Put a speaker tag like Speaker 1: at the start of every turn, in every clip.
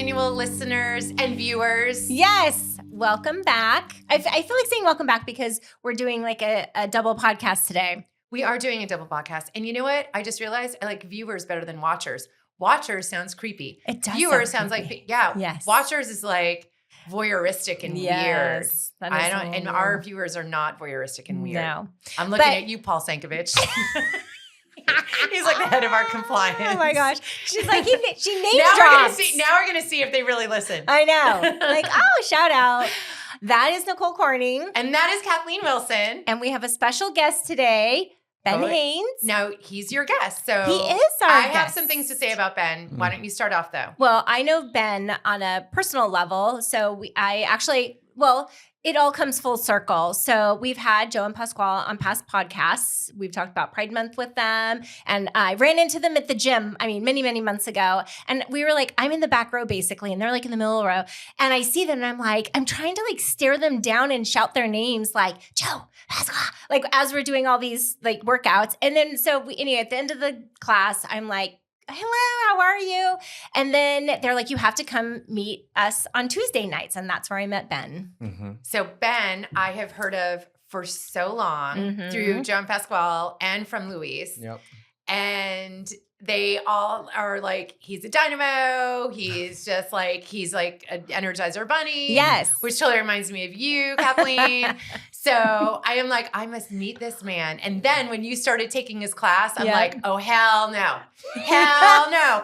Speaker 1: Manual listeners and viewers.
Speaker 2: Yes, welcome back. I feel like saying welcome back because we're doing like a double podcast today.
Speaker 1: We are doing a double podcast. And you know what? I just realized I like viewers better than watchers. Watchers sounds creepy.
Speaker 2: It does.
Speaker 1: Viewers sounds
Speaker 2: creepy.
Speaker 1: like, yeah.
Speaker 2: Yes.
Speaker 1: Watchers is like voyeristic and weird.
Speaker 2: I don't,
Speaker 1: and our viewers are not voyeuristic and weird.
Speaker 2: No.
Speaker 1: I'm looking at you, Paul Sankovich. He's like the head of our compliance.
Speaker 2: Oh my gosh. She's like, she named
Speaker 1: now
Speaker 2: drops.
Speaker 1: We're gonna see if they really listen.
Speaker 2: I know. Like, oh, shout out. That is Nicole Corning.
Speaker 1: And that is Kathleen Wilson.
Speaker 2: And we have a special guest today, Ben Haynes.
Speaker 1: Now, he's your guest. So
Speaker 2: he is our
Speaker 1: guest.
Speaker 2: guest.
Speaker 1: I have some things to say about Ben. Why don't you start off, though?
Speaker 2: Well, I know Ben on a personal level. So it all comes full circle. So we've had Joe and Pasquale on past podcasts. We've talked about Pride Month with them. And I ran into them at the gym, many, many months ago. And we were like, I'm in the back row basically. And they're like in the middle row. And I see them and I'm like, I'm trying to like stare them down and shout their names like, Joe, Pasquale, like as we're doing all these like workouts. And then anyway, at the end of the class, I'm like, hello, how are you? And then they're like, you have to come meet us on Tuesday nights. And that's where I met Ben.
Speaker 1: Mm-hmm. So Ben, I have heard of for so long through Joe and Pasquale and from Louise.
Speaker 3: Yep.
Speaker 1: And they all are like, he's a dynamo. He's like an Energizer bunny.
Speaker 2: Yes.
Speaker 1: Which totally reminds me of you, Kathleen. So I am like, I must meet this man. And then when you started taking his class, I'm like, oh, hell no. Hell no.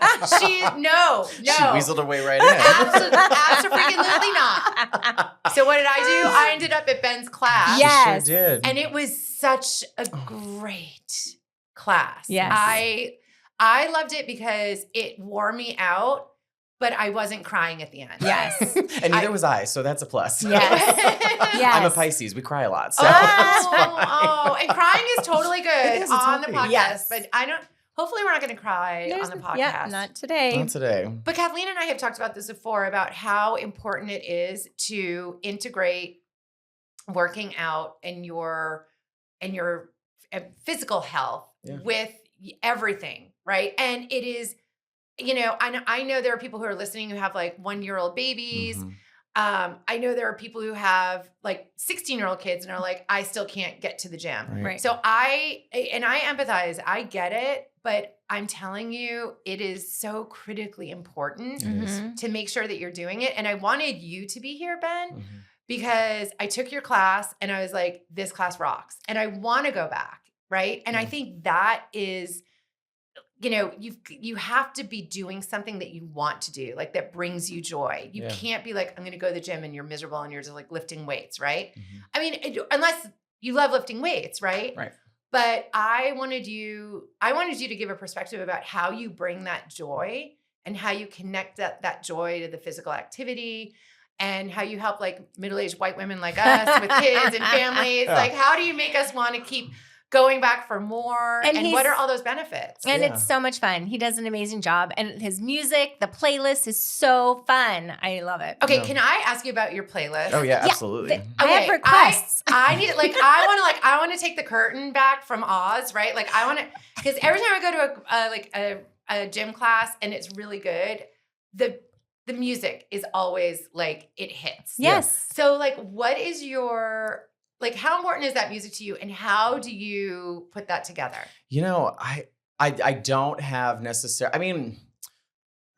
Speaker 1: No.
Speaker 3: She weaseled her way right in.
Speaker 1: Absolutely not. So what did I do? I ended up at Ben's class.
Speaker 2: Yes.
Speaker 3: She sure did.
Speaker 1: And it was such a great class.
Speaker 2: Yes.
Speaker 1: I loved it because it wore me out, but I wasn't crying at the end.
Speaker 2: Yes.
Speaker 3: And neither was I, so that's a plus.
Speaker 2: Yes. Yes.
Speaker 3: I'm a Pisces. We cry a lot. So
Speaker 1: and crying is totally good on the podcast,
Speaker 2: yes.
Speaker 1: but hopefully we're not going to cry on the podcast.
Speaker 2: Yeah, not today.
Speaker 3: not today.
Speaker 1: But Kathleen and I have talked about this before about how important it is to integrate working out and your physical health with everything, right? And it is, I know there are people who are listening who have like 1-year-old babies.
Speaker 3: Mm-hmm.
Speaker 1: I know there are people who have like 16-year-old kids and are like, I still can't get to the gym.
Speaker 2: Right.
Speaker 1: So I empathize. I get it, but I'm telling you, it is so critically important to make sure that you're doing it. And I wanted you to be here, Ben, because I took your class and I was like, this class rocks. And I want to go back. Right. And I think that is, you have to be doing something that you want to do, like that brings you joy. You can't be like, I'm going to go to the gym and you're miserable and you're just like lifting weights. Right. I mean, unless you love lifting weights. Right.
Speaker 3: Right.
Speaker 1: But I wanted you to give a perspective about how you bring that joy and how you connect that joy to the physical activity. And how you help like middle-aged white women like us with kids and families. Like, how do you make us want to keep going back for more? And what are all those benefits?
Speaker 2: And it's so much fun. He does an amazing job. And his music, the playlist is so fun. I love it.
Speaker 1: Okay, can I ask you about your playlist?
Speaker 3: Oh, yeah, absolutely.
Speaker 2: I have requests.
Speaker 1: I need I want to take the curtain back from Oz, right? Like I want to, because every time I go to a gym class and it's really good, the music is always like it hits.
Speaker 2: Yes.
Speaker 1: So like what is your how important is that music to you and how do you put that together?
Speaker 3: I don't have necessarily,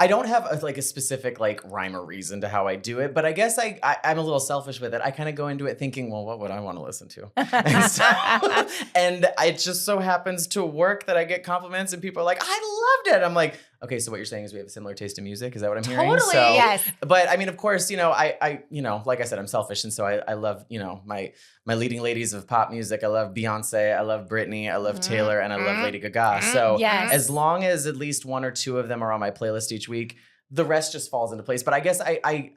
Speaker 3: I don't have a specific rhyme or reason to how I do it, but I guess I'm a little selfish with it. I kind of go into it thinking, well, what would I want to listen to? And it just so happens to work that I get compliments and people are like, I loved it. I'm like, okay, so what you're saying is we have a similar taste in music. Is that what I'm hearing?
Speaker 1: Totally.
Speaker 3: So,
Speaker 2: yes.
Speaker 3: But of course, I like I said, I'm selfish. And so I love, my leading ladies of pop music. I love Beyonce. I love Britney. I love Taylor. And I love Lady Gaga. So as long as at least one or two of them are on my playlist each week, the rest just falls into place. But I guess I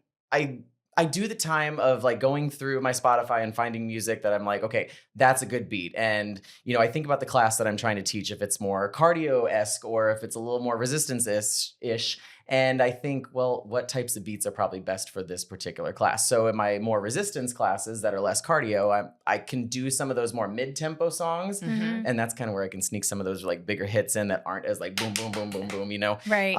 Speaker 3: do the time of going through my Spotify and finding music that I'm like, okay, that's a good beat. And, I think about the class that I'm trying to teach, if it's more cardio-esque or if it's a little more resistance-ish. And I think, well, what types of beats are probably best for this particular class? So in my more resistance classes that are less cardio, I can do some of those more mid-tempo songs. And that's kind of where I can sneak some of those like bigger hits in that aren't as like boom, boom, boom, boom, boom, you know?
Speaker 2: Right.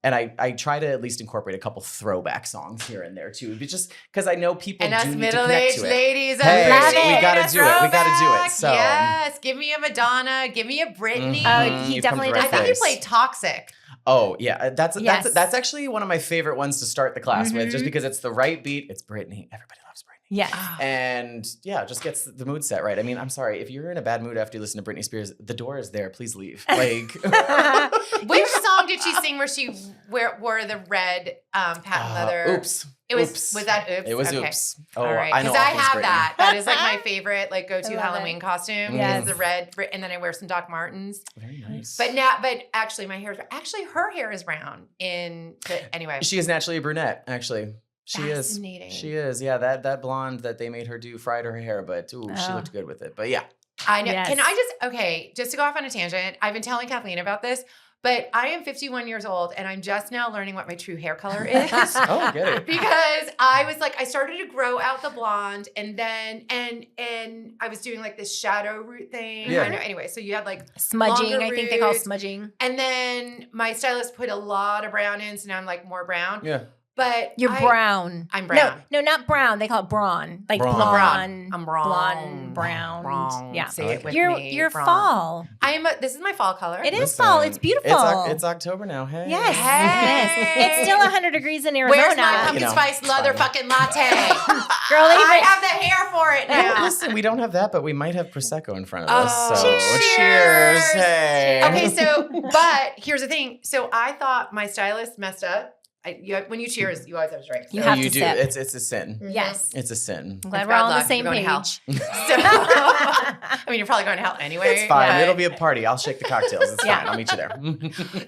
Speaker 3: And I try to at least incorporate a couple throwback songs here and there too, just because I know people
Speaker 1: and
Speaker 3: do
Speaker 1: us
Speaker 3: need to
Speaker 1: middle-aged
Speaker 3: connect to it.
Speaker 1: ladies,
Speaker 3: Hey,
Speaker 1: we
Speaker 3: gotta do it. We gotta do it. So
Speaker 1: yes, give me a Madonna, give me a Britney.
Speaker 2: He definitely does.
Speaker 1: I think he played Toxic.
Speaker 3: Oh yeah, that's actually one of my favorite ones to start the class with, just because it's the right beat. It's Britney. Everybody loves Britney.
Speaker 2: Yeah.
Speaker 3: And yeah, just gets the mood set right. I mean, I'm sorry if you're in a bad mood after you listen to Britney Spears. The door is there. Please leave. Like,
Speaker 1: which song did she sing where she wore the red patent leather?
Speaker 3: Oops.
Speaker 1: It was that Oops?
Speaker 3: It was
Speaker 1: okay.
Speaker 3: Oops. Oh,
Speaker 1: all right.
Speaker 3: I know.
Speaker 1: Because I have
Speaker 3: Britney.
Speaker 1: that. That is like my favorite like go-to Halloween costume.
Speaker 2: Yes.
Speaker 1: Is the red, and then I wear some Doc Martens.
Speaker 3: Very nice.
Speaker 1: But actually her hair is brown anyway.
Speaker 3: She is naturally a brunette, actually. She is. She is. Yeah, that blonde that they made her do fried her hair, but she looked good with it. But yeah.
Speaker 1: I know.
Speaker 2: Yes.
Speaker 1: Can I just to go off on a tangent, I've been telling Kathleen about this, but I am 51 years old and I'm just now learning what my true hair color is.
Speaker 3: Oh, get it.
Speaker 1: Because I was like, I started to grow out the blonde and then, and I was doing like this shadow root thing.
Speaker 3: Yeah.
Speaker 1: I know. Anyway, so you had like
Speaker 2: smudging. I think they call it smudging.
Speaker 1: And then my stylist put a lot of brown in, so now I'm like more brown.
Speaker 3: Yeah.
Speaker 1: But
Speaker 2: you're brown.
Speaker 1: I'm brown.
Speaker 2: No, not brown. They call it brawn. Like
Speaker 3: brawn.
Speaker 2: blonde.
Speaker 1: I'm brawn.
Speaker 2: Blonde, brown.
Speaker 1: Brawn.
Speaker 2: Yeah.
Speaker 1: Say it with me.
Speaker 2: You're
Speaker 1: brawn.
Speaker 2: fall.
Speaker 1: This is my fall color.
Speaker 2: It is fall. It's beautiful.
Speaker 3: It's October now. Hey.
Speaker 2: Yes.
Speaker 1: Hey.
Speaker 2: It's still 100 degrees in Arizona.
Speaker 1: Where's my pumpkin spice leather fucking latte?
Speaker 2: Girl,
Speaker 1: I have the hair for it now.
Speaker 3: Well, listen, we don't have that, but we might have Prosecco in front of us. So
Speaker 1: cheers.
Speaker 3: Hey.
Speaker 1: Okay, but here's the thing. So I thought my stylist messed up. When you cheers, you always have to drink.
Speaker 2: You have to
Speaker 3: do.
Speaker 2: sip.
Speaker 3: It's a sin.
Speaker 2: Yes.
Speaker 3: It's a sin.
Speaker 2: I'm glad we're all on the same page.
Speaker 1: I mean, you're probably going to hell anyway.
Speaker 3: It's fine.
Speaker 1: But...
Speaker 3: It'll be a party. I'll shake the cocktails. It's fine. I'll meet you there.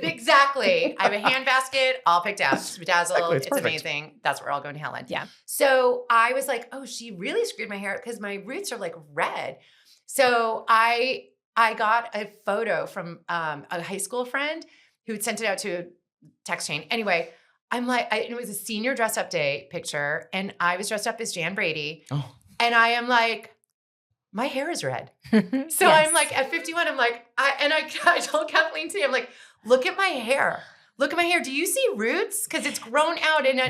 Speaker 1: Exactly. I have a hand basket all picked out. It's bedazzled.
Speaker 3: Exactly.
Speaker 1: It's amazing. That's where we're all going to hell in.
Speaker 2: Yeah.
Speaker 1: So I was like, oh, she really screwed my hair because my roots are like red. So I got a photo from a high school friend who had sent it out to a text chain. Anyway, I'm like, it was a senior dress up day picture, and I was dressed up as Jan Brady. Oh. And I am like, my hair is red. So yes. I'm like, at 51, I'm like, I told Kathleen today, I'm like, look at my hair. Look at my hair. Do you see roots? Because it's grown out and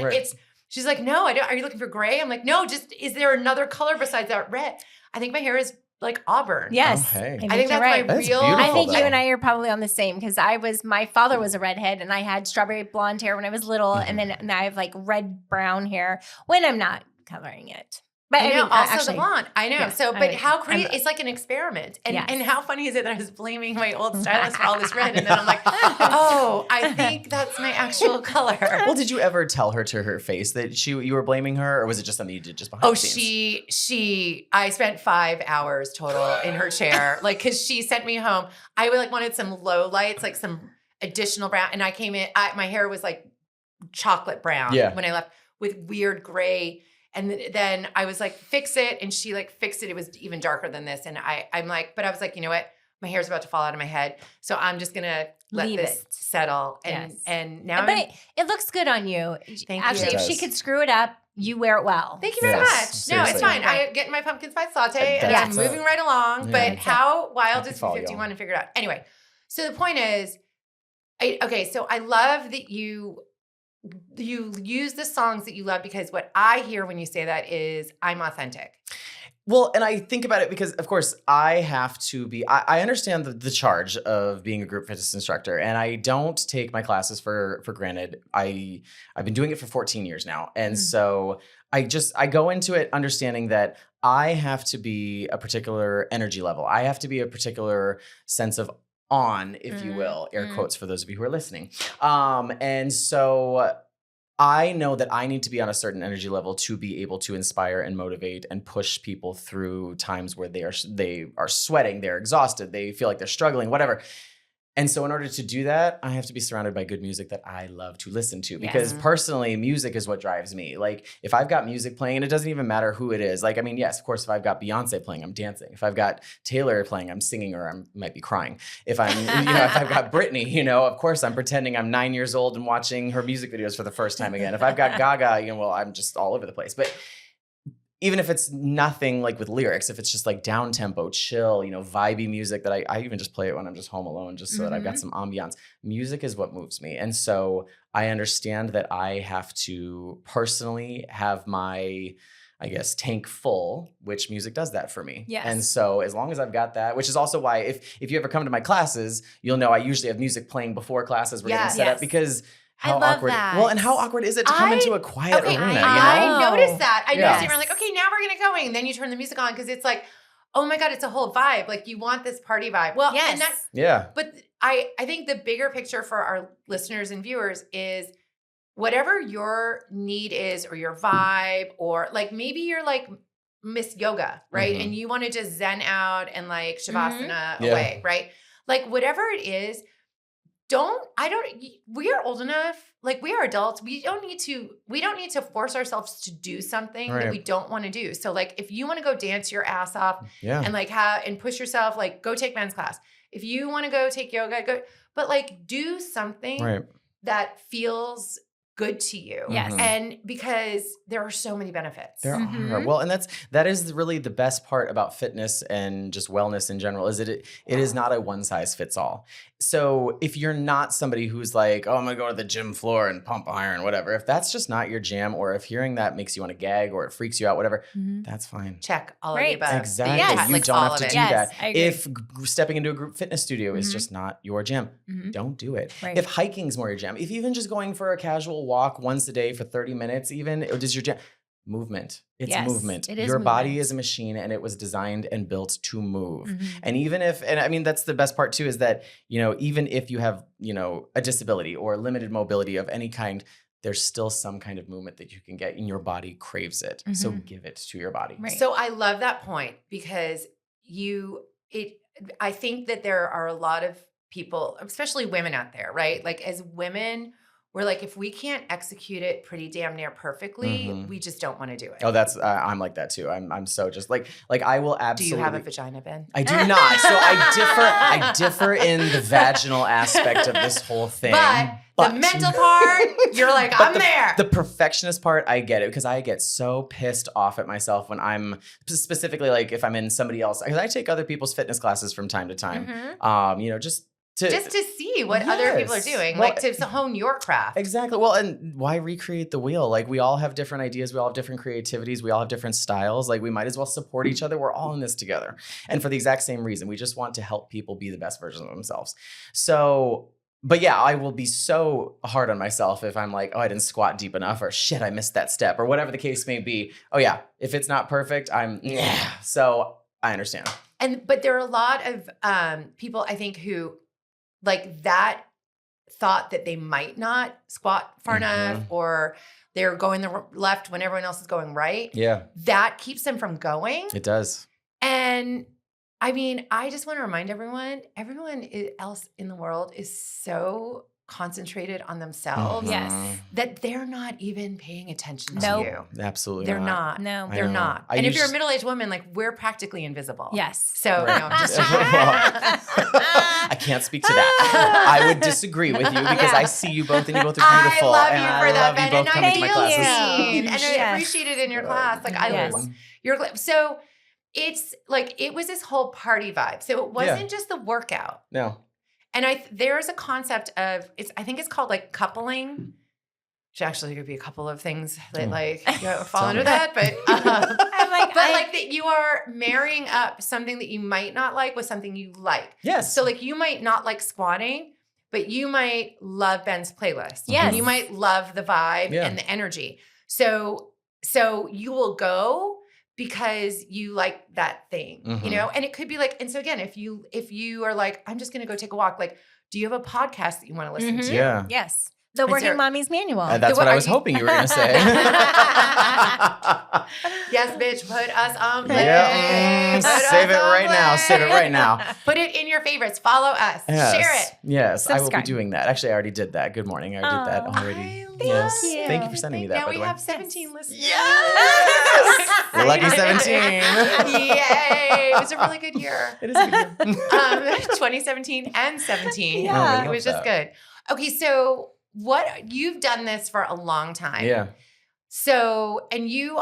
Speaker 1: she's like, no, I don't. Are you looking for gray? I'm like, no, is there another color besides that red? I think my hair is like auburn.
Speaker 2: Yes.
Speaker 3: Okay.
Speaker 1: I think that's right. My real.
Speaker 2: I think you and I are probably on the same because my father was a redhead and I had strawberry blonde hair when I was little. And then now I have like red brown hair when I'm not coloring it. But
Speaker 1: I know, also
Speaker 2: actually,
Speaker 1: the blonde. I know.
Speaker 2: Yeah,
Speaker 1: so, but how crazy, it's like an experiment. And
Speaker 2: yes.
Speaker 1: and how funny is it that I was blaming my old stylist for all this red and then I'm like, oh, I think that's my actual color.
Speaker 3: Well, did you ever tell her to her face that you were blaming her, or was it just something you did just behind the scenes?
Speaker 1: I spent 5 hours total in her chair. Like, cause she sent me home. I wanted some low lights, like some additional brown. And I came in, my hair was like chocolate brown when I left with weird gray. And then I was like, fix it. And she like fixed it. It was even darker than this. And I'm like, but I was like, you know what? My hair's about to fall out of my head. So I'm just going to let this settle. And now
Speaker 2: it looks good on you.
Speaker 1: Thank
Speaker 2: Actually,
Speaker 1: you.
Speaker 2: if she could screw it up, you wear it well.
Speaker 1: Thank you very much.
Speaker 3: Seriously.
Speaker 1: No, it's fine. I get my pumpkin spice latte and I'm moving right along. But how wild is 51 and figure it out? Anyway, so the point is, so I love that you use the songs that you love, because what I hear when you say that is I'm authentic.
Speaker 3: Well, and I think about it because, of course, I have to be, I understand the charge of being a group fitness instructor, and I don't take my classes for granted. I've been doing it for 14 years now. And so I go into it understanding that I have to be a particular energy level. I have to be a particular sense of on, if you will, air quotes for those of you who are listening. And so I know that I need to be on a certain energy level to be able to inspire and motivate and push people through times where they are sweating, they're exhausted, they feel like they're struggling, whatever. And so in order to do that, I have to be surrounded by good music that I love to listen to, because personally, music is what drives me. Like if I've got music playing, and it doesn't even matter who it is. Like, I mean, yes, of course, if I've got Beyonce playing, I'm dancing. If I've got Taylor playing, I'm singing, or I might be crying. If I'm, if I've got Britney, of course, I'm pretending I'm 9 years old and watching her music videos for the first time again. If I've got Gaga, well, I'm just all over the place. But even if it's nothing like with lyrics, if it's just like down tempo, chill, vibey music that I even just play it when I'm just home alone, just so that I've got some ambiance. Music is what moves me. And so I understand that I have to personally have my, I guess, tank full, which music does that for me.
Speaker 2: Yes.
Speaker 3: And so as long as I've got that, which is also why if you ever come to my classes, you'll know I usually have music playing before classes. We're getting set up, because how awkward.
Speaker 2: That.
Speaker 3: Well, and how awkward is it to come into a quiet arena?
Speaker 1: I noticed that. I noticed it. We're like, okay, now we're going to go. And then you turn the music on, because it's like, oh my God, it's a whole vibe. Like you want this party vibe. Well, and but I think the bigger picture for our listeners and viewers is whatever your need is, or your vibe, or like maybe you're like Miss Yoga, right? And you want to just zen out and like Shavasana away, right? Like whatever it is, we are old enough, like we are adults. We don't need to force ourselves to do something that we don't want to do. So like, if you want to go dance your ass off and like and push yourself, like go take men's class. If you want to go take yoga, go, but like do something that feels good to you.
Speaker 2: Yes.
Speaker 1: And because there are so many benefits.
Speaker 3: There are. Well, and that is really the best part about fitness and just wellness in general, is that it is not a one size fits all. So if you're not somebody who's like, oh, I'm going to go to the gym floor and pump iron, whatever, if that's just not your jam, or if hearing that makes you want to gag or it freaks you out, whatever, that's fine.
Speaker 1: Check all of the above.
Speaker 3: Exactly.
Speaker 1: Yes.
Speaker 3: You
Speaker 1: Like
Speaker 3: don't have to do that.
Speaker 2: If
Speaker 3: stepping into a group fitness studio is just not your jam, don't do it.
Speaker 2: Right.
Speaker 3: If hiking's more your jam, if even just going for a casual walk once a day for 30 minutes even, or does your jam, movement. It's movement. Your body is a machine, and it was designed and built to move. And even if, and I mean, that's the best part too, is that, even if you have, a disability or limited mobility of any kind, there's still some kind of movement that you can get, and your body craves it. So give it to your body.
Speaker 2: Right.
Speaker 1: So I love that point, because I think that there are a lot of people, especially women out there, right? Like as women, we're like, if we can't execute it pretty damn near perfectly, we just don't want to do it.
Speaker 3: Oh, that's I'm like that too. I'm so just like I will absolutely.
Speaker 1: Do you have a vagina, Ben?
Speaker 3: I do not. So I differ in the vaginal aspect of this whole thing.
Speaker 1: But the mental part, you're like, I'm there.
Speaker 3: The perfectionist part, I get it, because I get so pissed off at myself when I'm specifically like if I'm in somebody else, because I take other people's fitness classes from time to time. Just to
Speaker 1: see what other people are doing, well, like to hone your craft.
Speaker 3: Exactly. Well, and why recreate the wheel? Like we all have different ideas. We all have different creativities. We all have different styles. Like we might as well support each other. We're all in this together. And for the exact same reason, we just want to help people be the best version of themselves. So, but yeah, I will be so hard on myself if I'm like, oh, I didn't squat deep enough, or shit, I missed that step, or whatever the case may be. Oh yeah, if it's not perfect, So I understand.
Speaker 1: But there are a lot of people, I think, who like that thought that they might not squat far enough, or they're going the left when everyone else is going right.
Speaker 3: Yeah.
Speaker 1: That keeps them from going.
Speaker 3: It does.
Speaker 1: And I mean, I just want to remind everyone else in the world is so concentrated on themselves that they're not even paying attention to you.
Speaker 3: Absolutely
Speaker 1: they're not.
Speaker 2: No,
Speaker 1: they're not. And if you're a middle-aged woman, like we're practically invisible.
Speaker 2: Yes.
Speaker 1: So no, just
Speaker 3: I can't speak to that. I would disagree with you, because I see you both, and you both are beautiful.
Speaker 1: I love
Speaker 3: and
Speaker 1: you for that, Ben.
Speaker 3: I love you both coming to my classes.
Speaker 1: And I appreciate it in your class. Like I love your so it's like it was this whole party vibe. So it wasn't just the workout.
Speaker 3: No.
Speaker 1: And there's a concept of I think it's called like coupling. Which actually could be a couple of things that fall under that, but that you are marrying up something that you might not like with something you like.
Speaker 3: Yes.
Speaker 1: So like you might not like squatting, but you might love Ben's playlist.
Speaker 2: Yes.
Speaker 1: And you might love the vibe and the energy. So you will go because you like that thing, and it could be like, and so again, if you are like, I'm just going to go take a walk, like, do you have a podcast that you want to listen to?
Speaker 3: Yeah.
Speaker 2: Yes. The Working Mommy's Manual.
Speaker 3: That's what I was hoping you were going to say.
Speaker 1: Yes, bitch, put us on play.
Speaker 3: Yeah. Save it right now. Save it right now.
Speaker 1: Put it in your favorites. Follow us.
Speaker 3: Yes.
Speaker 1: Share it.
Speaker 3: Yes,
Speaker 2: Subscribe.
Speaker 3: I will be doing that. Actually, I already did that. Good morning. I did that already.
Speaker 2: Thank you.
Speaker 3: Thank you for sending me that,
Speaker 1: Now
Speaker 3: by
Speaker 1: we
Speaker 3: the way.
Speaker 1: have 17 listeners.
Speaker 3: Yes! Lucky 17.
Speaker 1: Yay. It was a really good year.
Speaker 3: It is a good year.
Speaker 1: 2017 and 17.
Speaker 2: Yeah.
Speaker 1: It was just good. Okay, so you've done this for a long time.
Speaker 3: Yeah.
Speaker 1: So, and you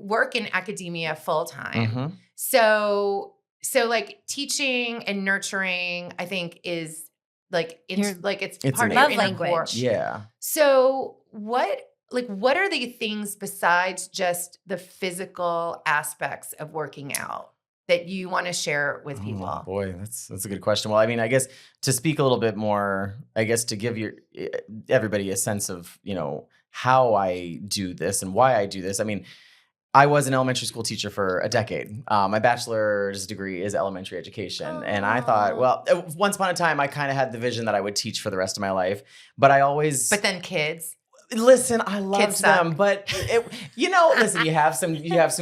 Speaker 1: work in academia full time.
Speaker 3: Mm-hmm.
Speaker 1: So like teaching and nurturing, I think is like, it's part of
Speaker 2: love
Speaker 1: your inner core.
Speaker 2: language.
Speaker 3: Yeah.
Speaker 1: So what are the things besides just the physical aspects of working out that you want to share with people?
Speaker 3: Oh, boy, that's a good question. Well, I mean, I guess to speak a little bit more, I guess to give everybody a sense of, how I do this and why I do this. I mean, I was an elementary school teacher for a decade. My bachelor's degree is elementary education. And I thought, well, once upon a time, I kind of had the vision that I would teach for the rest of my life. But
Speaker 1: then kids.
Speaker 3: Listen, I loved them, but listen, you have some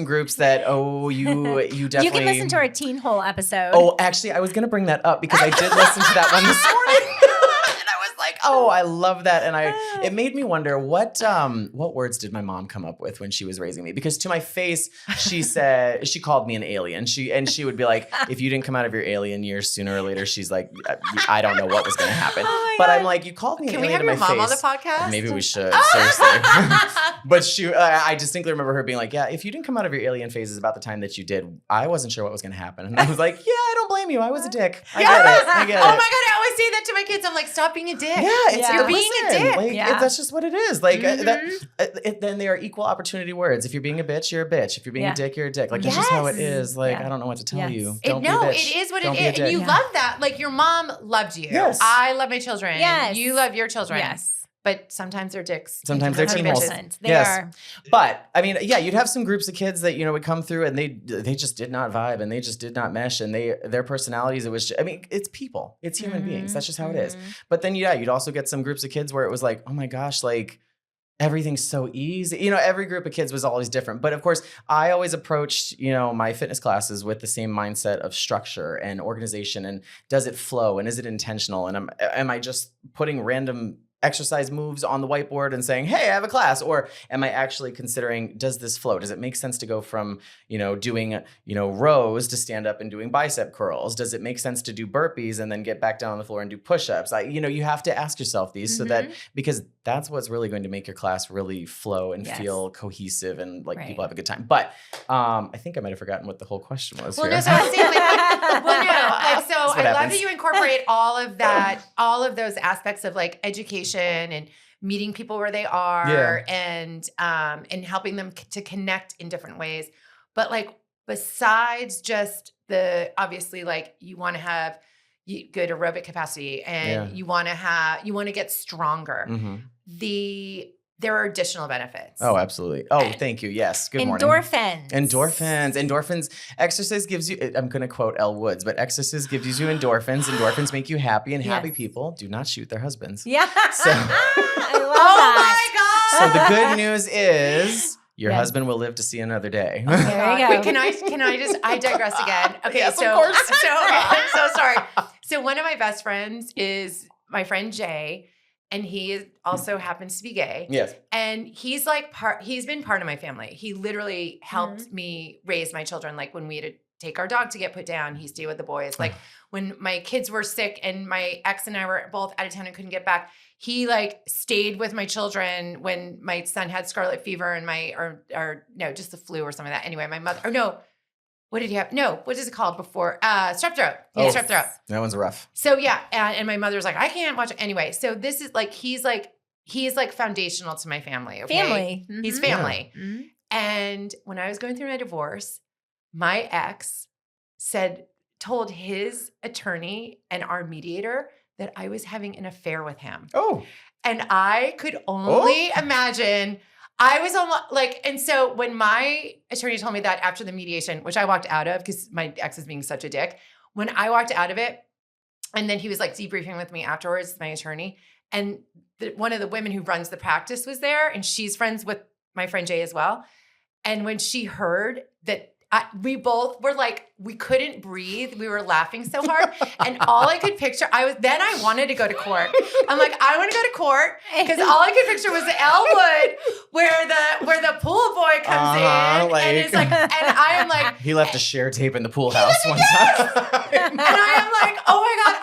Speaker 3: groups that you definitely.
Speaker 2: You can listen to our Teen Hole episode.
Speaker 3: Oh, actually, I was going to bring that up because I did listen to that one this morning. And I was like, oh, I love that. And it made me wonder what words did my mom come up with when she was raising me? Because to my face, she said, she called me an alien. She would be like, if you didn't come out of your alien years sooner or later, she's like, I don't know what was going to happen. But I'm like, you called me an alien to my face.
Speaker 1: Can we have your mom on the podcast?
Speaker 3: Maybe we should, seriously. But I distinctly remember her being like, yeah, if you didn't come out of your alien phases about the time that you did, I wasn't sure what was going to happen. And I was like, yeah, I don't blame you. I was a dick. I get it.
Speaker 1: Oh my God, I always say that to my kids. I'm like, stop being a dick.
Speaker 3: Yeah,
Speaker 1: you're being a dick.
Speaker 3: Like, that's just what it is. Like then they are equal opportunity words. If you're being a bitch, you're a bitch. If you're being a dick, you're a dick. Like that's just how it is. Like I don't know what to tell you. Don't be a bitch.
Speaker 1: It is what
Speaker 3: Don't
Speaker 1: it is, and you love that. Like your mom loved you.
Speaker 3: Yes.
Speaker 1: I love my children.
Speaker 2: Yes.
Speaker 1: You love your children.
Speaker 2: Yes.
Speaker 1: But sometimes they're dicks.
Speaker 3: Sometimes they're
Speaker 1: bitches.
Speaker 3: bitches.
Speaker 2: They are.
Speaker 3: But I mean, yeah, you'd have some groups of kids that would come through and they just did not vibe and they just did not mesh and their personalities. It was just, I mean, it's people, it's human beings. That's just how it is. But then you'd also get some groups of kids where it was like, oh my gosh, like everything's so easy. Every group of kids was always different. But of course, I always approached my fitness classes with the same mindset of structure and organization and does it flow and is it intentional and am I just putting random exercise moves on the whiteboard and saying, hey, I have a class? Or am I actually considering, does this flow? Does it make sense to go from, doing, rows to stand up and doing bicep curls? Does it make sense to do burpees and then get back down on the floor and do push-ups? You have to ask yourself these so that, because that's what's really going to make your class really flow and feel cohesive and like people have a good time. But I think I might have forgotten what the whole question was.
Speaker 1: Well,
Speaker 3: here.
Speaker 1: no, so I was saying, I love that you incorporate all of that, all of those aspects of like education and meeting people where they are and helping them to connect in different ways. But like besides just obviously like you want to have good aerobic capacity and you want to get stronger. There are additional benefits.
Speaker 3: Oh, absolutely. Oh, thank you. Yes. Good morning. Endorphins. Exercise gives you, I'm going to quote Elle Woods, but exercise gives you endorphins. Endorphins make you happy, and happy people do not shoot their husbands.
Speaker 2: Yeah.
Speaker 3: So,
Speaker 2: I love that.
Speaker 1: Oh my God.
Speaker 3: So the good news is your husband will live to see another day.
Speaker 2: There you go.
Speaker 1: Wait, can I just, I digress again. Okay.
Speaker 3: Yes,
Speaker 1: so,
Speaker 3: of course.
Speaker 1: I'm so sorry. So one of my best friends is my friend Jay. And he also happens to be gay.
Speaker 3: Yes.
Speaker 1: And he's like he's been part of my family. He literally helped me raise my children. Like when we had to take our dog to get put down, he stayed with the boys. Like when my kids were sick and my ex and I were both out of town and couldn't get back, he like stayed with my children when my son had scarlet fever and just the flu or something like that. Anyway, my mother, what did he have? No, what is it called before? Strep throat.
Speaker 3: Yes.
Speaker 1: Strep throat.
Speaker 3: That one's rough.
Speaker 1: So yeah, and my mother's like, I can't watch it. Anyway, so this is like, he's like foundational to my family. Okay?
Speaker 2: Family.
Speaker 1: He's family.
Speaker 2: Yeah. Mm-hmm.
Speaker 1: And when I was going through my divorce, my ex told his attorney and our mediator that I was having an affair with him.
Speaker 3: Oh.
Speaker 1: And I could only imagine. I was almost like, and so when my attorney told me that after the mediation, which I walked out of because my ex is being such a dick, when I walked out of it, and then he was like debriefing with me afterwards, my attorney, and one of the women who runs the practice was there, and she's friends with my friend Jay as well. And when she heard that, we both were like, we couldn't breathe. We were laughing so hard. And all I could picture, I wanted to go to court. I'm like, I want to go to court because all I could picture was the Elwood where the pool boy comes in and it's like, and I am like,
Speaker 3: he left a share tape in the pool house one time.
Speaker 1: And I am like, oh my God,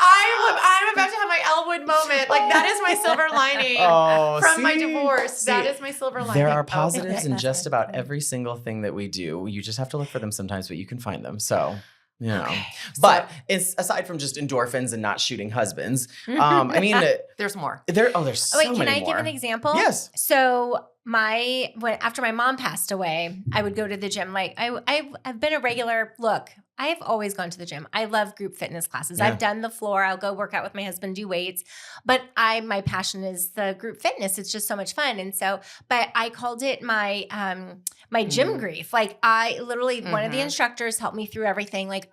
Speaker 1: I'm about to have my Elwood moment. Like that is my silver lining from my divorce. That is my silver lining.
Speaker 3: There are positives in just about every single thing that we do. You just have to look for them sometimes, but you can find them. So, you know, but it's aside from just endorphins and not shooting husbands. I mean,
Speaker 1: there's more.
Speaker 3: There's so many more.
Speaker 2: Can I give an example?
Speaker 3: Yes.
Speaker 2: So after my mom passed away, I would go to the gym. Like I've been a regular. Look, I've always gone to the gym. I love group fitness classes. Yeah. I've done the floor. I'll go work out with my husband, do weights. But my passion is the group fitness. It's just so much fun. And so, but I called it my gym grief. Like I literally, one of the instructors helped me through everything. Like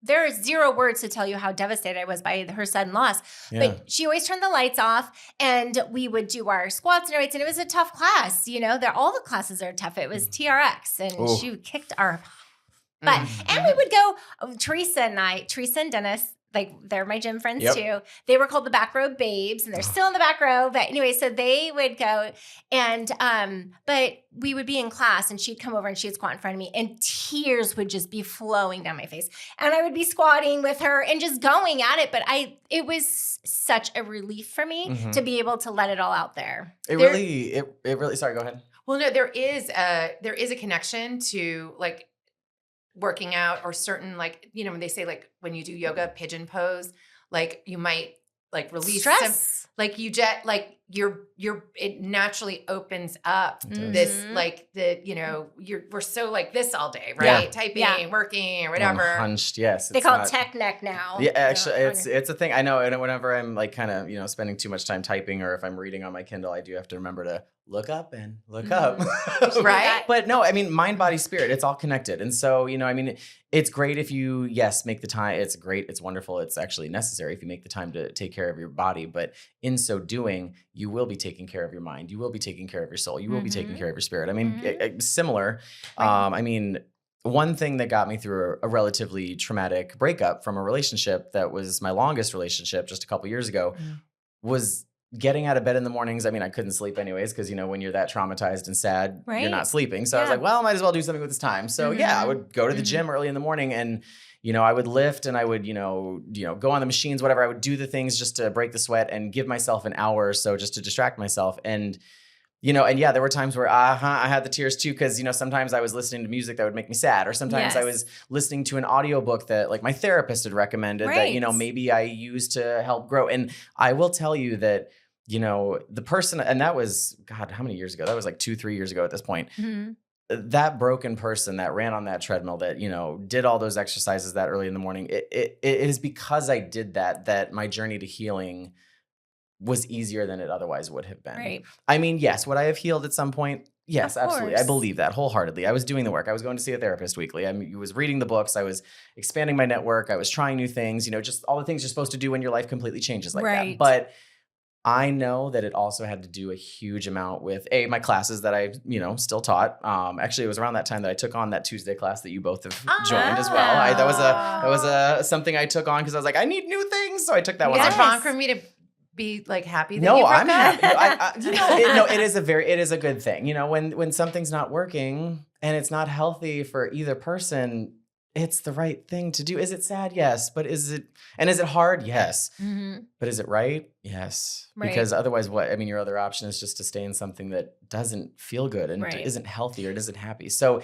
Speaker 2: there are zero words to tell you how devastated I was by her sudden loss. Yeah. But she always turned the lights off and we would do our squats and weights. And it was a tough class. You know, all the classes are tough. It was TRX and she kicked our butt. And we would go, Teresa and Dennis, like they're my gym friends too. They were called the Back Row Babes and they're still in the back row. But anyway, so they would go and, but we would be in class and she'd come over and she'd squat in front of me and tears would just be flowing down my face. And I would be squatting with her and just going at it. But it was such a relief for me to be able to let it all out there.
Speaker 3: It really, sorry, go ahead.
Speaker 1: Well, no, there is a connection to like, working out or certain like, you know, when they say like when you do yoga, pigeon pose, like you might like release
Speaker 2: stress.
Speaker 1: Like you just like it naturally opens up this like we're so like this all day, right? Typing, working or whatever.
Speaker 3: Hunched, yes.
Speaker 2: They call it tech neck now.
Speaker 3: Yeah, actually it's a thing. I know, and whenever I'm like kind of, you know, spending too much time typing or if I'm reading on my Kindle, I do have to remember to look up and look up.
Speaker 1: Right?
Speaker 3: But no, I mean, mind, body, spirit, it's all connected. And so, you know, I mean, it's great if you, make the time. It's great. It's wonderful. It's actually necessary if you make the time to take care of your body. But in so doing, you will be taking care of your mind. You will be taking care of your soul. You will be taking care of your spirit. I mean, similar. I mean, one thing that got me through a relatively traumatic breakup from a relationship that was my longest relationship just a couple years ago was getting out of bed in the mornings. I mean, I couldn't sleep anyways because, you know, when you're that traumatized and sad, you're not sleeping. So I was like, well, I might as well do something with this time. So I would go to the gym early in the morning and, you know, I would lift and I would, you know, go on the machines, whatever. I would do the things just to break the sweat and give myself an hour or so just to distract myself. And, you know, and there were times where I had the tears too because, you know, sometimes I was listening to music that would make me sad or sometimes I was listening to an audiobook that like my therapist had recommended that, you know, maybe I used to help grow. And I will tell you that, you know, the person, and that was, God, how many years ago? That was like 2-3 years ago at this point. That broken person that ran on that treadmill that, you know, did all those exercises that early in the morning. It is because I did that my journey to healing was easier than it otherwise would have been.
Speaker 2: Right.
Speaker 3: I mean, yes, would I have healed at some point? Yes, absolutely. I believe that wholeheartedly. I was doing the work. I was going to see a therapist weekly. I was reading the books. I was expanding my network. I was trying new things, you know, just all the things you're supposed to do when your life completely changes like that. But I know that it also had to do a huge amount with my classes that I, you know, still taught. Actually, it was around that time that I took on that Tuesday class that you both have joined as well. That was something I took on because I was like, I need new things, so I took that one.
Speaker 1: Is it wrong for me to be like happy that
Speaker 3: you
Speaker 1: broke
Speaker 3: I'm
Speaker 1: up?
Speaker 3: happy. It is a good thing. You know, when something's not working and it's not healthy for either person, it's the right thing to do. Is it sad? Yes. But is it hard? Yes. But is it right? Yes. Because otherwise what? I mean, your other option is just to stay in something that doesn't feel good and isn't healthy or isn't happy. So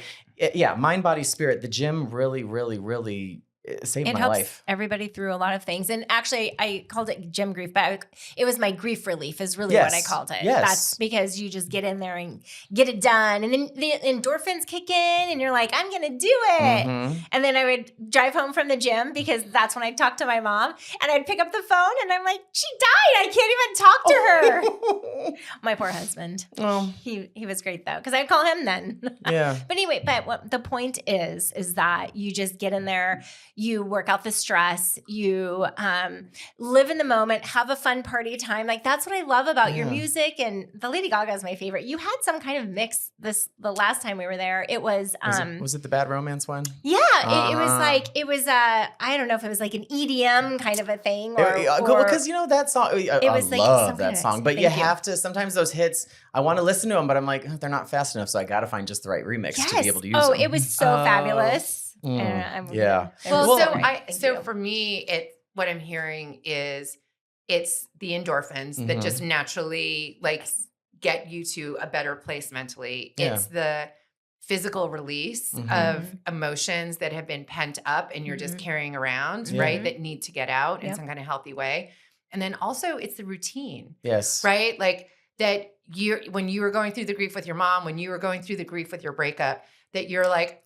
Speaker 3: mind, body, spirit, the gym really, really, really saved my life.
Speaker 2: Everybody through a lot of things. And actually I called it gym grief, but it was my grief relief is really what I called it.
Speaker 3: Yes.
Speaker 2: That's because you just get in there and get it done. And then the endorphins kick in and you're like, I'm going to do it. And then I would drive home from the gym because that's when I talked to my mom and I'd pick up the phone and I'm like, she died. I can't even talk to her. My poor husband. Oh. He was great though. Cause I'd call him then.
Speaker 3: Yeah.
Speaker 2: But anyway, but what the point is that you just get in there. you work out the stress, you live in the moment, have a fun party time. Like that's what I love about your music. And the Lady Gaga is my favorite. You had some kind of mix the last time we were there. It was
Speaker 3: was it the Bad Romance one?
Speaker 2: Yeah, it was like I don't know if it was like an EDM kind of a thing or
Speaker 3: because you know that song. I love that song, but you have to sometimes those hits. I want to listen to them, but I'm like they're not fast enough, so I got to find just the right remix to be able to use them.
Speaker 2: Oh, it was so fabulous.
Speaker 3: Yeah.
Speaker 1: So for me, what I'm hearing is it's the endorphins that just naturally like get you to a better place mentally. It's the physical release of emotions that have been pent up and you're just carrying around, right? That need to get out in some kind of healthy way. And then also it's the routine.
Speaker 3: Yes.
Speaker 1: Right? Like that when you were going through the grief with your mom, when you were going through the grief with your breakup, that you're like,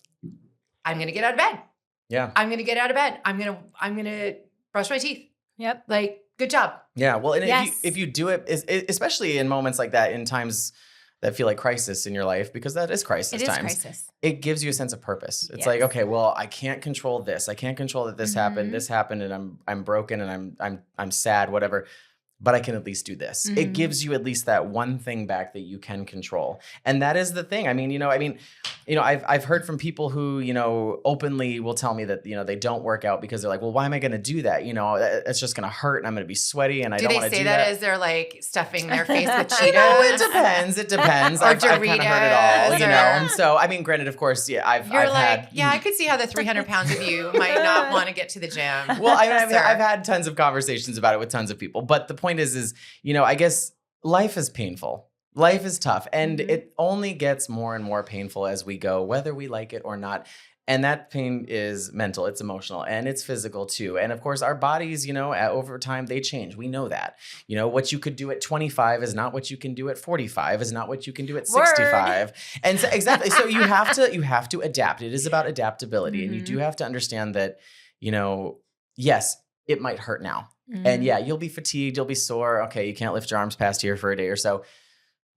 Speaker 1: I'm going to get out of bed.
Speaker 3: Yeah.
Speaker 1: I'm going to get out of bed. I'm going to brush my teeth.
Speaker 2: Yep.
Speaker 1: Like, good job.
Speaker 3: Yeah. Well, and if you do it, especially in moments like that, in times that feel like crisis in your life, because that is crisis times. It gives you a sense of purpose. It's like, okay, well, I can't control this. I can't control that this happened, and I'm broken, and I'm sad, whatever. But I can at least do this. It gives you at least that one thing back that you can control. And that is the thing. I've heard from people who, openly will tell me that, they don't work out because they're like, well, why am I going to do that? It's just going to hurt and I'm going to be sweaty and I don't want to do that.
Speaker 1: Do they say that as they're like stuffing their face with Cheetos?
Speaker 3: It depends.
Speaker 1: Or
Speaker 3: I've kind of
Speaker 1: Doritos.
Speaker 3: heard it all, And so, granted, of course,
Speaker 1: I could see how the 300 pounds of you might not want to get to the gym.
Speaker 3: Well, I've had tons of conversations about it with tons of people, but the point is, I guess life is painful. Life is tough, and it only gets more and more painful as we go, whether we like it or not. And that pain is mental, it's emotional, and it's physical too. And of course, our bodies, over time, they change. We know that. What you could do at 25 is not what you can do at 45, is not what you can do at 65. Word. And so, exactly. So you have to adapt. It is about adaptability. And you do have to understand that, yes, it might hurt now. And yeah, you'll be fatigued, you'll be sore. Okay, you can't lift your arms past here for a day or so.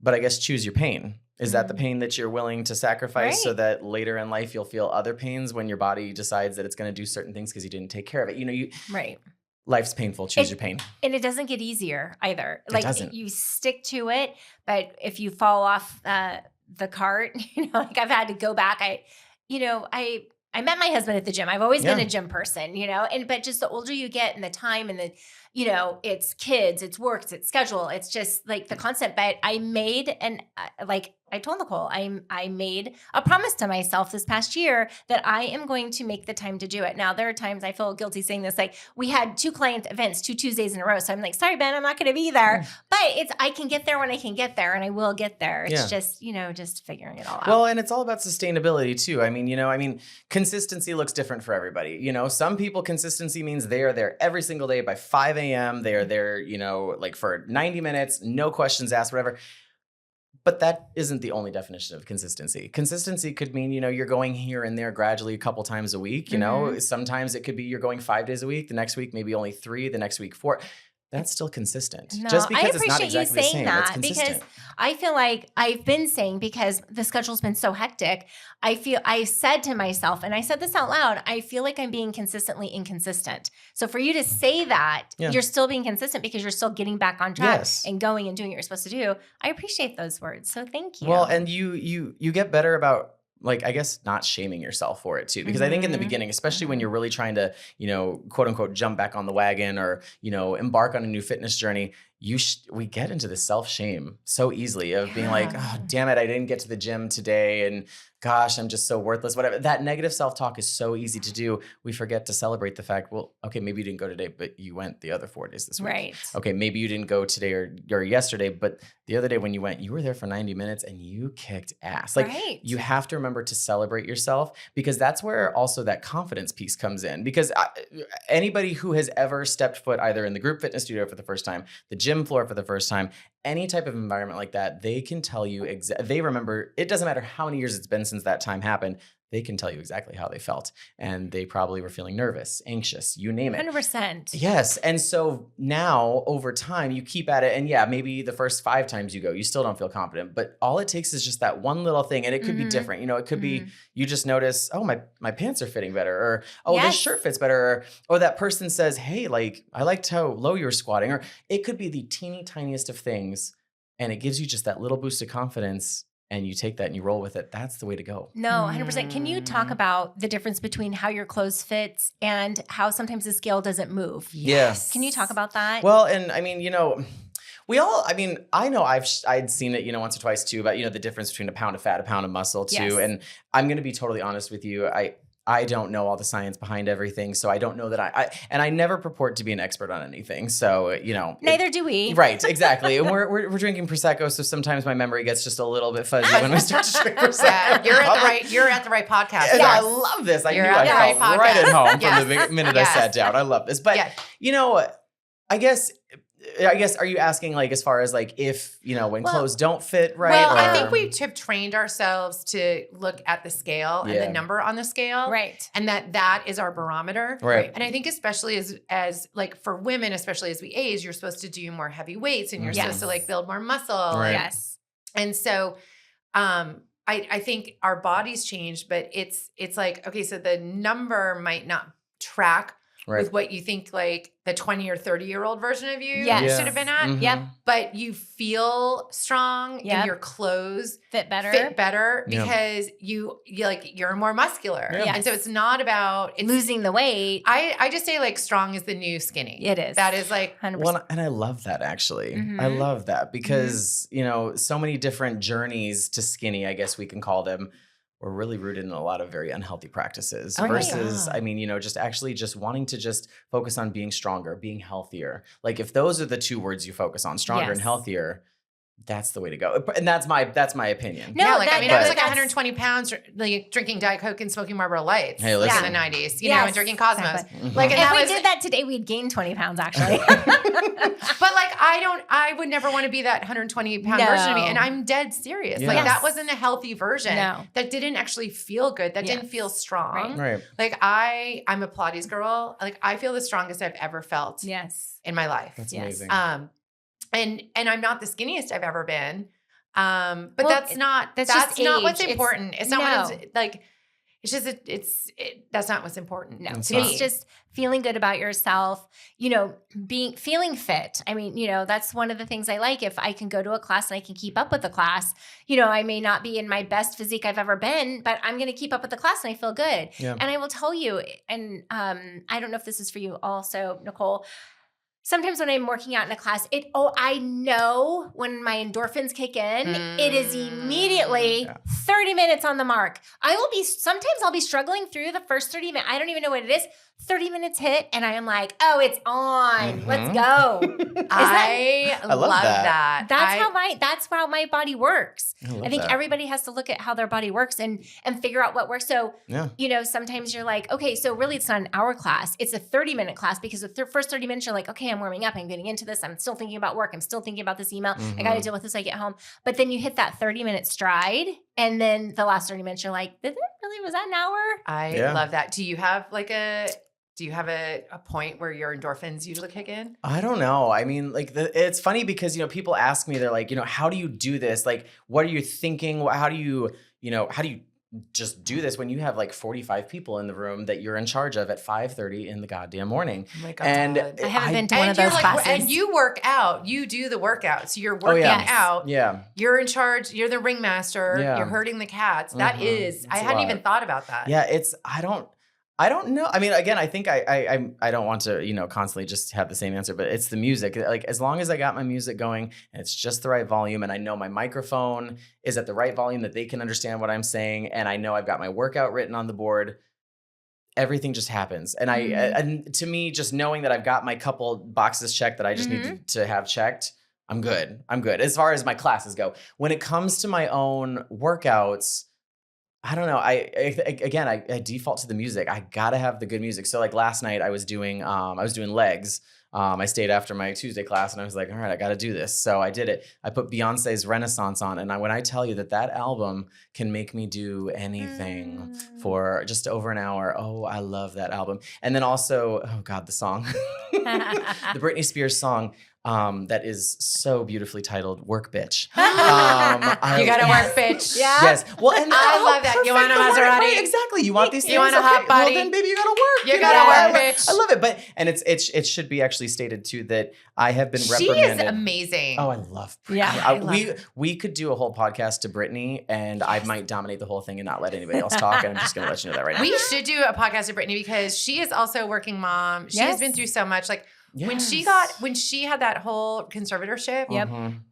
Speaker 3: But I guess choose your pain. Is that the pain that you're willing to sacrifice so that later in life you'll feel other pains when your body decides that it's going to do certain things because you didn't take care of it? Life's painful. Choose your pain.
Speaker 2: And it doesn't get easier either.
Speaker 3: It doesn't.
Speaker 2: You stick to it, but if you fall off the cart, I've had to go back. I met my husband at the gym. I've always been a gym person, but just the older you get and the time and the, it's kids, it's work, it's schedule. It's just like the constant, but I made I told Nicole, I made a promise to myself this past year that I am going to make the time to do it. Now, there are times I feel guilty saying this, like we had 2 client events, 2 Tuesdays in a row. So I'm like, sorry, Ben, I'm not going to be there, but I can get there when I can get there and I will get there. It's just, just figuring it all out.
Speaker 3: Well, and it's all about sustainability too. Consistency looks different for everybody. Some people consistency means they are there every single day by 5 a.m. They are there, like for 90 minutes, no questions asked, whatever. But that isn't the only definition of consistency. Consistency could mean, you're going here and there gradually a couple times a week. Sometimes it could be you're going 5 days a week. The next week, maybe only 3. The next week, 4. That's still consistent.
Speaker 2: No,
Speaker 3: just because
Speaker 2: I appreciate
Speaker 3: it's not exactly
Speaker 2: you saying
Speaker 3: the same.
Speaker 2: that
Speaker 3: it's consistent.
Speaker 2: because I feel like I've been saying, because the schedule's been so hectic, I said to myself, and I said this out loud, I feel like I'm being consistently inconsistent. So for you to say that, you're still being consistent because you're still getting back on track and going and doing what you're supposed to do. I appreciate those words. So thank you.
Speaker 3: Well, and you get better about, I guess, not shaming yourself for it too. Because I think in the beginning, especially when you're really trying to, quote unquote, jump back on the wagon or, embark on a new fitness journey, we get into the self-shame so easily of being like, oh, damn it, I didn't get to the gym today. And gosh, I'm just so worthless, whatever. That negative self-talk is so easy to do. We forget to celebrate the fact, well, okay, maybe you didn't go today, but you went the other 4 days this week.
Speaker 2: Right.
Speaker 3: Okay, maybe you didn't go today or yesterday, but the other day when you went, you were there for 90 minutes and you kicked ass. You have to remember to celebrate yourself, because that's where also that confidence piece comes in. Because anybody who has ever stepped foot either in the group fitness studio for the first time, the gym floor for the first time, any type of environment like that, they can tell you they remember, it doesn't matter how many years it's been since that time happened, they can tell you exactly how they felt. And they probably were feeling nervous, anxious, you name it.
Speaker 2: 100%.
Speaker 3: Yes. And so now over time you keep at it, and yeah, maybe the first 5 times you go, you still don't feel confident, but all it takes is just that one little thing. And it could be different. You know, it could be, you just notice, oh, my pants are fitting better, or, oh, this shirt fits better. Or that person says, hey, like, I liked how low you were squatting, or it could be the teeny tiniest of things. And it gives you just that little boost of confidence. And you take that and you roll with it. That's the way to go.
Speaker 2: No, 100%. Can you talk about the difference between how your clothes fits and how sometimes the scale doesn't move?
Speaker 3: Yes.
Speaker 2: Can you talk about that?
Speaker 3: Well, and I mean, you know, I know I'd seen it, you know, once or twice too, about, you know, the difference between a pound of fat, a pound of muscle too.
Speaker 2: Yes.
Speaker 3: And I'm going to be totally honest with you. I don't know all the science behind everything. So I don't know that and I never purport to be an expert on anything. So, you know.
Speaker 2: Neither do we.
Speaker 3: Right, exactly. And we're drinking Prosecco. So sometimes my memory gets just a little bit fuzzy when we start to drink Prosecco.
Speaker 1: Yeah, you're at the right podcast.
Speaker 3: And I love this. I knew I felt right at home from the minute I sat down. I love this. But, you know, I guess, are you asking like as far as like if, you know, when clothes don't fit right?
Speaker 1: Well, I think we have trained ourselves to look at the scale and the number on the scale.
Speaker 2: Right.
Speaker 1: And that is our barometer.
Speaker 3: Right.
Speaker 1: And I think especially as like for women, especially as we age, you're supposed to do more heavy weights and you're supposed to like build more muscle.
Speaker 3: Right.
Speaker 2: Yes.
Speaker 1: And so I think our bodies change, but it's like, okay, so the number might not track with what you think like the 20 or 30-year-old version of you should have been at.
Speaker 3: Mm-hmm.
Speaker 2: Yep.
Speaker 1: But you feel strong and your clothes
Speaker 2: fit better
Speaker 1: because you're more muscular.
Speaker 2: Yeah.
Speaker 1: And so it's not about
Speaker 2: losing the weight.
Speaker 1: I just say like strong is the new skinny.
Speaker 2: It is.
Speaker 1: That is like
Speaker 2: 100%.
Speaker 3: Well, and I love that actually. I love that because, you know, so many different journeys to skinny, I guess we can call them, were really rooted in a lot of very unhealthy practices versus, I mean, you know, just actually just wanting to just focus on being stronger, being healthier. Like if those are the 2 words you focus on, stronger and healthier, that's the way to go. And that's my opinion.
Speaker 2: No,
Speaker 1: I was like 120 pounds like drinking Diet Coke and smoking Marlboro Lights in the 90s, you know, and drinking Cosmos.
Speaker 2: Exactly.
Speaker 1: Like, and
Speaker 2: if we did that today, we'd gain 20 pounds actually.
Speaker 1: But like, I would never want to be that 120 pound version of me. And I'm dead serious.
Speaker 3: Yeah.
Speaker 1: Like that wasn't a healthy version.
Speaker 2: No.
Speaker 1: That didn't actually feel good. That didn't feel strong.
Speaker 3: Right.
Speaker 1: Like I'm a Pilates girl. Like I feel the strongest I've ever felt in my life.
Speaker 3: That's amazing.
Speaker 1: And I'm not the skinniest I've ever been. But that's not what's important. It's not what's like, it's just, that's not what's important.
Speaker 2: No,
Speaker 1: to me.
Speaker 2: It's just feeling good about yourself, you know, feeling fit. I mean, you know, that's one of the things I like. If I can go to a class and I can keep up with the class, you know, I may not be in my best physique I've ever been, but I'm going to keep up with the class and I feel good. Yeah. And I will tell you, and I don't know if this is for you also, Nicole, sometimes when I'm working out in a class, I know when my endorphins kick in, it is immediately 30 minutes on the mark. Sometimes I'll be struggling through the first 30 minutes. I don't even know what it is. 30 minutes hit and I am like, oh, it's on. Let's go.
Speaker 1: I love that.
Speaker 2: That's how my body works. I think
Speaker 3: that.
Speaker 2: everybody has to look at how their body works and figure out what works. So, you know, sometimes you're like, okay, so really it's not an hour class. It's a 30-minute class because the first 30 minutes you're like, okay, I'm warming up. I'm getting into this. I'm still thinking about work. I'm still thinking about this email. I got to deal with this when I get home. But then you hit that 30-minute stride. And then the last 30 minutes, you're like, was that an hour?
Speaker 1: I love that. Do you have a point where your endorphins usually kick in?
Speaker 3: I don't know. I mean, like it's funny because, you know, people ask me, they're like, you know, how do you do this? Like, what are you thinking? How do you just do this when you have like 45 people in the room that you're in charge of at 5:30 in the goddamn morning?
Speaker 1: Oh my God.
Speaker 3: And
Speaker 2: I haven't been to one of those classes.
Speaker 1: And you work out. You do the workout. So you're working out.
Speaker 3: Yeah.
Speaker 1: You're in charge. You're the ringmaster. Yeah. You're herding the cats. That is, I hadn't even thought about that.
Speaker 3: Yeah. I don't know. I mean, again, I think I don't want to, you know, constantly just have the same answer, but it's the music. Like as long as I got my music going and it's just the right volume and I know my microphone is at the right volume that they can understand what I'm saying and I know I've got my workout written on the board, everything just happens. And and to me, just knowing that I've got my couple boxes checked that I just need to have checked, I'm good. As far as my classes go. When it comes to my own workouts, I don't know. I default to the music. I gotta have the good music. So like last night I was doing legs I stayed after my Tuesday class and I was like, all right, I got to do this. So I did it. I put Beyonce's Renaissance on. And when I tell you that album can make me do anything for just over an hour. Oh, I love that album. And then also, oh God, the song, the Britney Spears song. That is so beautifully titled "Work, Bitch."
Speaker 1: You gotta work, bitch.
Speaker 2: Yeah.
Speaker 3: Yes. Well, and
Speaker 1: I love that. You want a Maserati?
Speaker 3: Right, exactly. You want these things?
Speaker 1: You want a hot body?
Speaker 3: Well, then, baby, you gotta work.
Speaker 1: You gotta work, bitch.
Speaker 3: I love it. But it should be actually stated too that I have been
Speaker 1: She
Speaker 3: reprimanded.
Speaker 1: is amazing.
Speaker 3: Oh, I love Britney.
Speaker 2: Yeah, I love
Speaker 3: we could do a whole podcast to Britney, and I might dominate the whole thing and not let anybody else talk. And I'm just gonna let you know that right now.
Speaker 1: We should do a podcast of Britney because she is also a working mom. She has been through so much. Like when she had that whole conservatorship,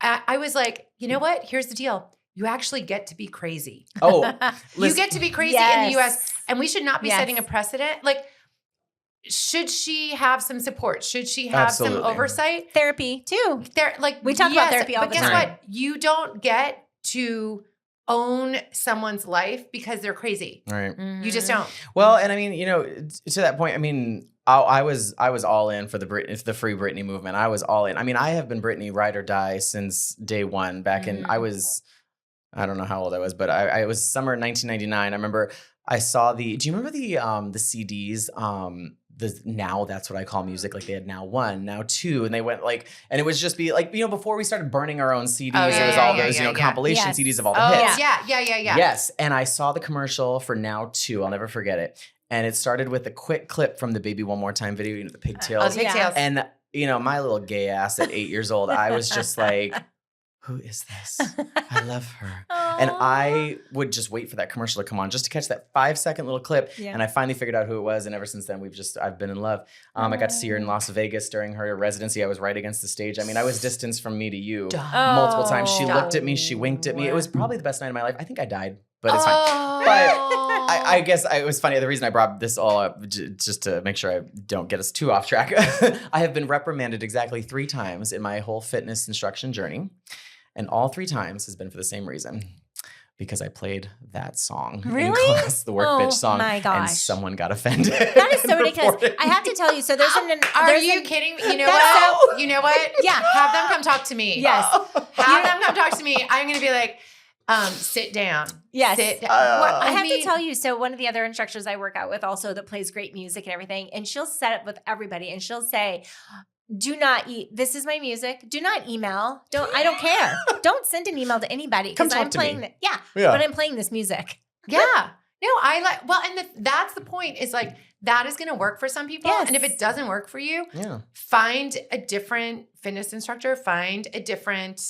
Speaker 1: I was like, you know what? Here's the deal. You actually get to be crazy.
Speaker 3: Oh,
Speaker 1: you get to be crazy in the US, and we should not be setting a precedent. Like, should she have some support? Should she have some oversight?
Speaker 2: Therapy too.
Speaker 1: We
Speaker 2: talk about therapy all the time.
Speaker 1: But guess what? You don't get to own someone's life because they're crazy.
Speaker 3: Right.
Speaker 1: You just don't.
Speaker 3: Well, and I mean, to that point, I mean, I was all in for the free Britney movement. I was all in. I mean, I have been Britney ride or die since day one. Back in I don't know how old I was, but I was summer 1999. I remember I saw do you remember the CDs? Now That's What I Call Music. Like they had Now 1, Now 2, and they went and it was just before we started burning our own CDs, there was all those compilation CDs of all the hits.
Speaker 1: Yeah.
Speaker 3: Yes, and I saw the commercial for Now 2. I'll never forget it. And it started with a quick clip from the Baby One More Time video, the pigtails. And my little gay ass at 8 years old, I was just like, who is this? I love her. And I would just wait for that commercial to come on just to catch that 5-second little clip. Yeah. And I finally figured out who it was. And ever since then, I've been in love. I got to see her in Las Vegas during her residency. I was right against the stage. I mean, I was distanced from me to you multiple times. She looked at me. She winked at me. It was probably the best night of my life. I think I died, but it's fine. But I guess it was funny. The reason I brought this all up, just to make sure I don't get us too off track, I have been reprimanded exactly 3 times in my whole fitness instruction journey. And all 3 times has been for the same reason. Because I played that song in class, the Work Bitch song. Oh my gosh. And someone got offended.
Speaker 2: That is so ridiculous. I have to tell you, so
Speaker 1: Are you kidding me? You know what? You know what?
Speaker 2: Yeah.
Speaker 1: Have them come talk to me.
Speaker 2: Yes.
Speaker 1: Have them come talk to me. I'm going to be like, sit down.
Speaker 2: Yes.
Speaker 1: Sit down.
Speaker 2: I have to tell you, so one of the other instructors I work out with also that plays great music and everything, and she'll set up with everybody and she'll say, do not this is my music. Do not email. I don't care. Don't send an email to anybody because I'm playing but I'm playing this music.
Speaker 1: Yeah. No, and that's the point is that is going to work for some people. Yes. And if it doesn't work for you, find a different fitness instructor, find a different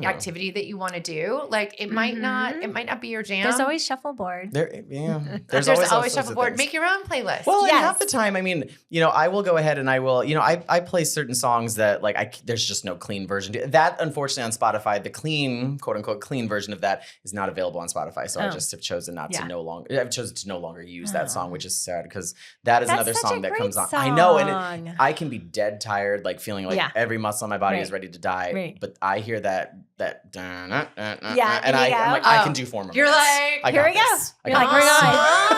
Speaker 1: activity that you want to do. Like it might not be your jam.
Speaker 2: There's always shuffleboard.
Speaker 3: There's always
Speaker 1: shuffleboard. Make your own playlist.
Speaker 3: Well, and half the time, I mean, I will go ahead and I will, I play certain songs that there's just no clean version. That unfortunately on Spotify, the clean, quote unquote, clean version of that is not available on Spotify. So I just have chosen I've chosen to no longer use that song, which is sad because that's another song that comes on. I know. And I can be dead tired, feeling like every muscle in my body is ready to die. Right. But I hear that and I'm like, I can do 4 more.
Speaker 1: You're like,
Speaker 2: here we go. You're like, bring on.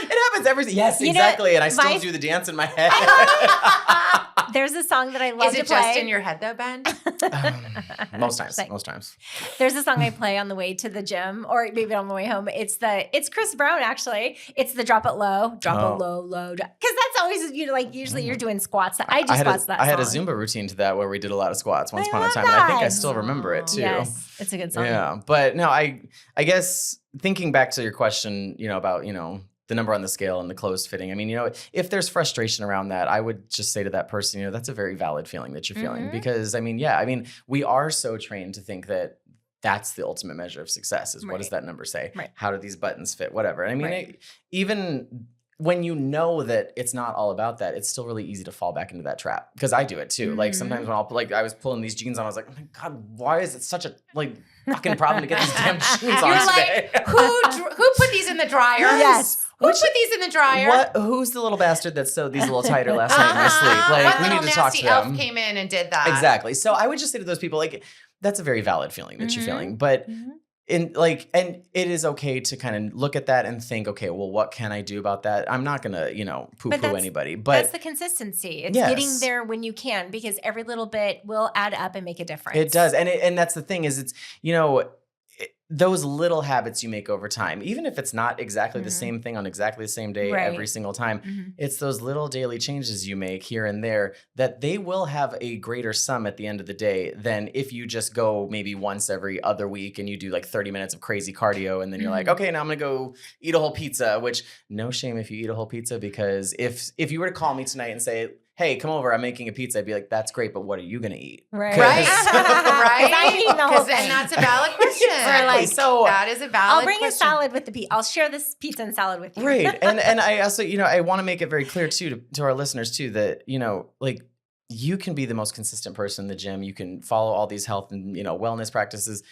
Speaker 3: It happens every. Yes, exactly. And I still do the dance in my head.
Speaker 2: There's a song that I love to play.
Speaker 1: Is it just in your head though, Ben?
Speaker 3: Most times.
Speaker 2: There's a song I play on the way to the gym or maybe on the way home. It's Chris Brown actually. It's the drop it low, low. Because that's always usually you're doing squats. I do squats that song.
Speaker 3: I had a Zumba routine to that where we did a lot of squats once upon a time. And I think I still remember it too.
Speaker 2: Yes, it's a good song.
Speaker 3: Yeah, but no, I guess thinking back to your question, about the number on the scale and the clothes fitting. I mean, if there's frustration around that, I would just say to that person, that's a very valid feeling that you're feeling because we are so trained to think that that's the ultimate measure of success is what does that number say? Right. How do these buttons fit? Whatever. And I mean, even when you know that it's not all about that, it's still really easy to fall back into that trap because I do it too. Like sometimes when I was pulling these jeans on, I was like, oh my God, why is it such a fucking problem to get these damn jeans on today?
Speaker 1: Who put these in the dryer?
Speaker 2: Yes.
Speaker 1: Who put these in the dryer?
Speaker 3: Who's the little bastard that sewed these a little tighter last night in my sleep? We need to talk to them.
Speaker 1: Elf came in and did that.
Speaker 3: Exactly. So I would just say to those people, that's a very valid feeling that you're feeling. But and it is okay to kind of look at that and think, okay, well, what can I do about that? I'm not going to, poo-poo anybody, but
Speaker 2: that's the consistency. It's getting there when you can, because every little bit will add up and make a difference.
Speaker 3: It does. And that's the thing is it's, those little habits you make over time, even if it's not exactly the same thing on exactly the same day every single time, it's those little daily changes you make here and there that they will have a greater sum at the end of the day than if you just go maybe once every other week and you do like 30 minutes of crazy cardio and then you're like, okay, now I'm going to go eat a whole pizza, which no shame if you eat a whole pizza, because if you were to call me tonight and say, hey, come over, I'm making a pizza, I'd be like, that's great, but what are you going to eat?
Speaker 1: Right. Right. And that's a valid question. That is a valid question.
Speaker 2: I'll bring a salad with the pizza. I'll share this pizza and salad with you.
Speaker 3: Right. And I also, I want to make it very clear too to our listeners too that, you can be the most consistent person in the gym. You can follow all these health and, wellness practices.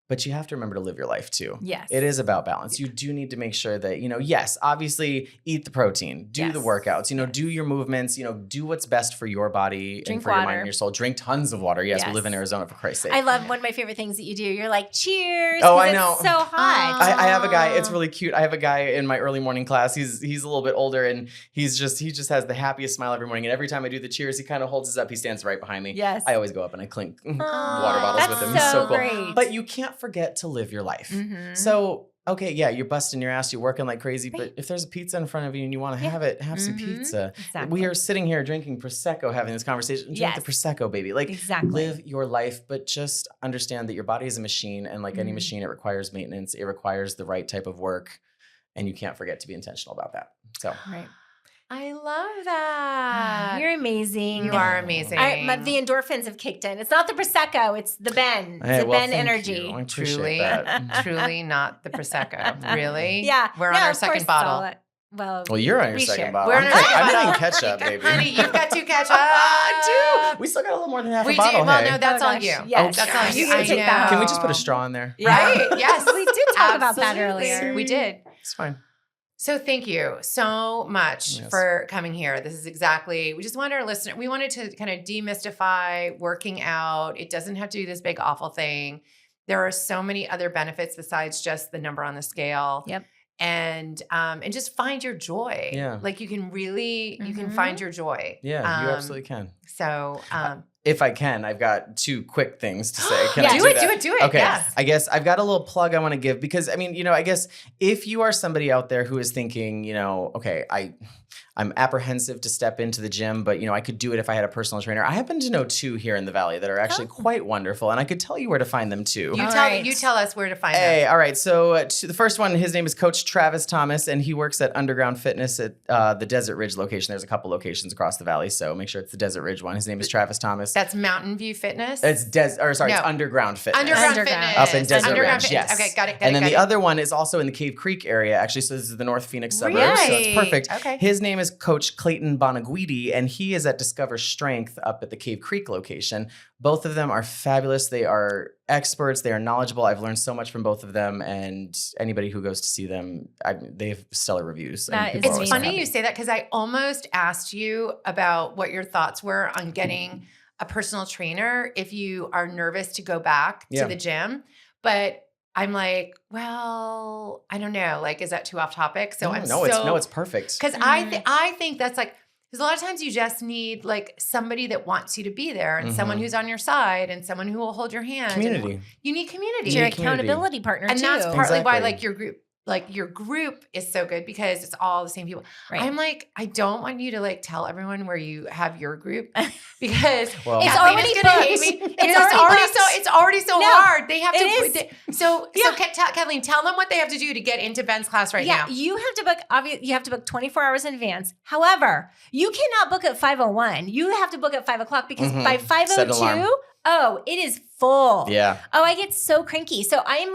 Speaker 3: But you have to remember to live your life too.
Speaker 2: Yes.
Speaker 3: It is about balance. You do need to make sure that, yes, obviously eat the protein, do the workouts, do your movements, do what's best for your body and for your mind and your soul. Drink tons of water. Yes, we live in Arizona, for Christ's sake.
Speaker 2: I love one of my favorite things that you do. You're like, cheers.
Speaker 3: Oh, I know.
Speaker 2: It's so hot.
Speaker 3: I have a guy. It's really cute. I have a guy in my early morning class. He's a little bit older and he just has the happiest smile every morning. And every time I do the cheers, he kind of holds his up. He stands right behind me.
Speaker 2: Yes.
Speaker 3: I always go up and I clink water bottles with him. He's so cool.
Speaker 2: Great.
Speaker 3: But you can't forget to live your life. So, okay, yeah, you're busting your ass, you're working like crazy, but if there's a pizza in front of you and you want to have it, have some pizza.
Speaker 2: Exactly.
Speaker 3: We are sitting here drinking Prosecco, having this conversation. Drink the Prosecco, baby. Live your life, but just understand that your body is a machine, and like any machine, it requires maintenance. It requires the right type of work, and you can't forget to be intentional about that. So,
Speaker 2: right.
Speaker 1: I love that.
Speaker 2: You're amazing.
Speaker 1: You are amazing.
Speaker 2: The endorphins have kicked in. It's not the Prosecco. It's the Ben. It's the Ben energy.
Speaker 1: Truly not the Prosecco. Really?
Speaker 2: Yeah.
Speaker 1: We're on our second bottle.
Speaker 3: Well, you're on your second bottle.
Speaker 1: We're on our second bottle.
Speaker 3: I'm getting ketchup, baby.
Speaker 1: Honey, you've got 2 ketchup.
Speaker 3: We still got a little more than half a bottle.
Speaker 1: We do. Well, no, that's on you.
Speaker 2: Yes.
Speaker 1: That's on you.
Speaker 2: I take that.
Speaker 3: Can we just put a straw in there?
Speaker 1: Right? Yes.
Speaker 2: We did talk about that earlier.
Speaker 1: We did.
Speaker 3: It's fine.
Speaker 1: So thank you so much for coming here. This is we just wanted our listener, we wanted to kind of demystify working out. It doesn't have to be this big awful thing. There are so many other benefits besides just the number on the scale.
Speaker 2: Yep.
Speaker 1: And just find your joy.
Speaker 3: Yeah.
Speaker 1: Like you can really, you can find your joy.
Speaker 3: Yeah, you absolutely can.
Speaker 1: So,
Speaker 3: if I can, I've got 2 quick things to say. Can I
Speaker 1: do it.
Speaker 3: Okay.
Speaker 1: Yes.
Speaker 3: I guess I've got a little plug I want to give because I guess if you are somebody out there who is thinking, okay, I'm apprehensive to step into the gym, but I could do it if I had a personal trainer. I happen to know 2 here in the Valley that are actually quite wonderful, and I could tell you where to find them too.
Speaker 1: You tell us where to find them.
Speaker 3: All right. So the first one, his name is Coach Travis Thomas, and he works at Underground Fitness at the Desert Ridge location. There's a couple locations across the Valley, so make sure it's the Desert Ridge one. His name is Travis Thomas.
Speaker 1: That's Mountain View Fitness.
Speaker 3: It's Underground Fitness.
Speaker 1: Underground Fitness.
Speaker 3: Up in Desert Ridge. Yes.
Speaker 1: Okay, got it.
Speaker 3: And then the other one is also in the Cave Creek area. Actually, so this is the North Phoenix suburbs. So it's perfect.
Speaker 1: Okay.
Speaker 3: His name is Coach Clayton Bonaguidi, and he is at Discover Strength up at the Cave Creek location. Both of them are fabulous. They are experts. They are knowledgeable. I've learned so much from both of them, and anybody who goes to see them, they have stellar reviews.
Speaker 1: It's funny you say that because I almost asked you about what your thoughts were on getting a personal trainer if you are nervous to go back to the gym. But I'm like, well, I don't know. Like, is that too off topic? So
Speaker 3: it's perfect.
Speaker 1: Because I think that's like, because a lot of times you just need like somebody that wants you to be there and someone who's on your side and someone who will hold your hand.
Speaker 3: Community.
Speaker 1: You need community.
Speaker 2: Your accountability partner
Speaker 1: and
Speaker 2: too.
Speaker 1: And that's partly why like your group is so good because it's all the same people.
Speaker 2: Right.
Speaker 1: I'm like, I don't want you to like tell everyone where you have your group because
Speaker 2: it's already booked.
Speaker 1: It's already so hard. They have to. So Kathleen, tell them what they have to do to get into Ben's class now.
Speaker 2: Yeah, you have to book 24 hours in advance. However, you cannot book at 5:01. You have to book at 5 o'clock because by 5:02, it is full.
Speaker 3: Yeah.
Speaker 2: Oh, I get so cranky. So I am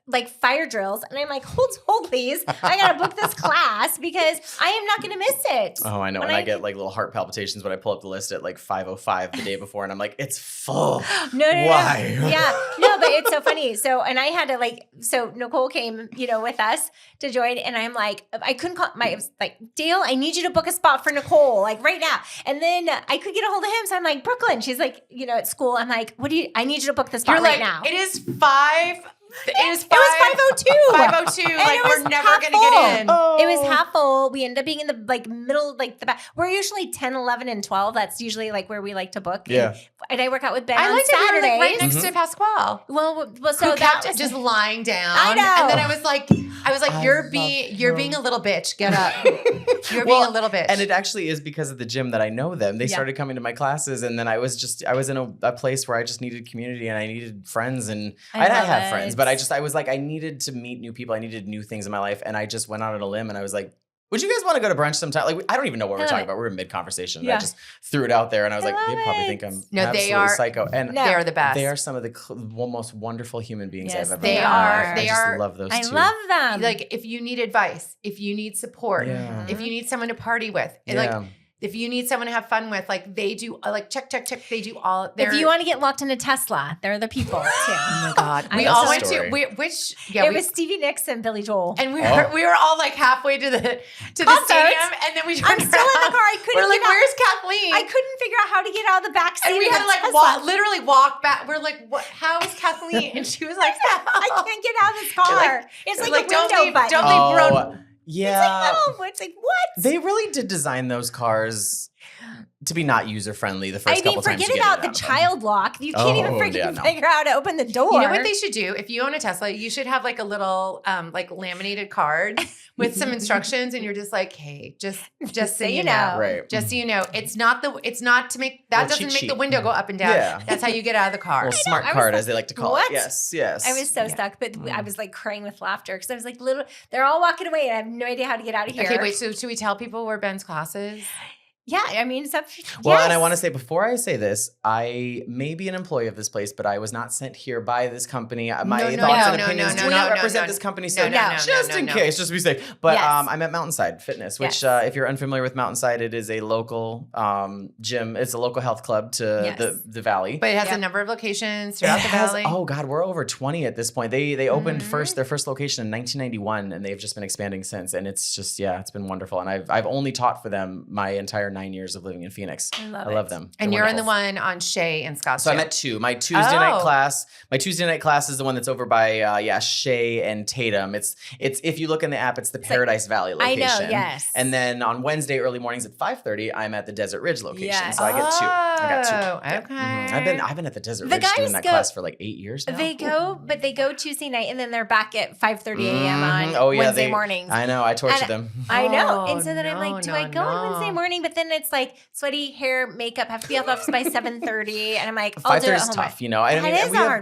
Speaker 2: like fire drills. And I'm like, hold please. I got to book this class because I am not going to miss it.
Speaker 3: Oh, I know. And I get like little heart palpitations when I pull up the list at like 5:05 the day before. And I'm like, it's full.
Speaker 2: No.
Speaker 3: Why?
Speaker 2: Yeah. No, but it's so funny. So, and I had to Nicole came, with us to join. And I'm like, I couldn't call I was like, Dale, I need you to book a spot for Nicole, like right now. And then I could get a hold of him. So I'm like, Brooklyn, she's like, at school. I'm like, I need you to book the spot now.
Speaker 1: It is 5:05 It was
Speaker 2: 5:02.
Speaker 1: 5:02. Like we're never going to get in.
Speaker 2: Oh. It was half full. We ended up being in the like middle, like the back. We're usually 10, 11, and 12. That's usually like where we like to book.
Speaker 3: Yeah.
Speaker 2: And I work out with Ben
Speaker 1: I
Speaker 2: on
Speaker 1: liked
Speaker 2: Saturdays.
Speaker 1: it. We were like right next to Pasquale.
Speaker 2: Well, so
Speaker 1: who
Speaker 2: that
Speaker 1: kept
Speaker 2: was
Speaker 1: just lying down.
Speaker 2: I know.
Speaker 1: And then I was like, you're being a little bitch. Get up. You're being a little bitch.
Speaker 3: And it actually is because of the gym that I know them. They started coming to my classes, and then I was in a place where I just needed community and I needed friends, and I have friends, but I was like, I needed to meet new people. I needed new things in my life, and I just went out on a limb, and I was like, would you guys want to go to brunch sometime? Like, I don't even know what we're talking about. We're in mid-conversation. And I just threw it out there, and I was like, they probably think I'm absolutely psycho. And
Speaker 1: they are the best.
Speaker 3: They are some of the most wonderful human beings I've ever met.
Speaker 1: They are.
Speaker 3: I just love those two.
Speaker 2: I love them.
Speaker 1: Like, if you need advice, if you need support, if you need someone to party with, like, if you need someone to have fun with, like they do, like check. They do all.
Speaker 2: If you want to get locked in a Tesla, they're the people too.
Speaker 1: Oh my God, we all went to it
Speaker 2: was Stevie Nicks and Billy Joel,
Speaker 1: and we were all like halfway to the stadium, and then we turned
Speaker 2: I'm still in the car. I couldn't.
Speaker 1: We're like, where's Kathleen?
Speaker 2: I couldn't figure out how to get out of the back seat,
Speaker 1: and we had to like literally walk back. We're like, what? How is Kathleen? And she was like,
Speaker 2: I can't get out of this car. It's like a window button.
Speaker 3: Don't leave. Yeah.
Speaker 2: It's like, what?
Speaker 3: They really did design those cars to be not user-friendly the first couple times.
Speaker 2: Forget about the child lock. You can't even figure out how to open the door.
Speaker 1: You know what they should do? If you own a Tesla, you should have like a little like laminated card with some instructions, and you're just like, hey, just so you know.
Speaker 3: Right.
Speaker 1: Just so you know. It's not to make that doesn't make the window go up and down.
Speaker 3: Yeah.
Speaker 1: That's how you get out of the car.
Speaker 3: Well, smart card, as they like to call it. Yes.
Speaker 2: I was so stuck, but I was like crying with laughter because I was like, they're all walking away, and I have no idea how to get out of here.
Speaker 1: Okay, wait, so should we tell people where Ben's class is?
Speaker 2: Yeah, I mean, it's up.
Speaker 3: Well, and I want to say, before I say this, I may be an employee of this place, but I was not sent here by this company. My thoughts and opinions do not represent this company. So just in case, just to be safe. But I'm at Mountainside Fitness, which if you're unfamiliar with Mountainside, it is a local gym. It's a local health club to the valley.
Speaker 1: But it has a number of locations throughout the valley.
Speaker 3: Oh God, we're over 20 at this point. They opened their first location in 1991, and they've just been expanding since. And it's just it's been wonderful. And I've only taught for them my entire 9 years of living in Phoenix. I love them.
Speaker 1: And you're in the one on Shea and Scottsdale.
Speaker 3: So I'm at 2. My Tuesday night class. My Tuesday night class is the one that's over by Shea and Tatum. It's if you look in the app, it's the Paradise Valley location.
Speaker 2: I know, yes.
Speaker 3: And then on Wednesday early mornings at 5:30, I'm at the Desert Ridge location. So I get 2. I got 2.
Speaker 1: Okay.
Speaker 3: I've been at the Desert Ridge doing that class for like 8 years now.
Speaker 2: They go Tuesday night, and then they're back at 5:30 a.m. on Wednesday mornings.
Speaker 3: I know. I torture them.
Speaker 2: I know. And so then I'm like, do I go on Wednesday morning? But then it's like sweaty hair, makeup, have to be out of the office by 7:30, and I'm like, I'll do it.
Speaker 3: 5:30 is tough, you know. I mean,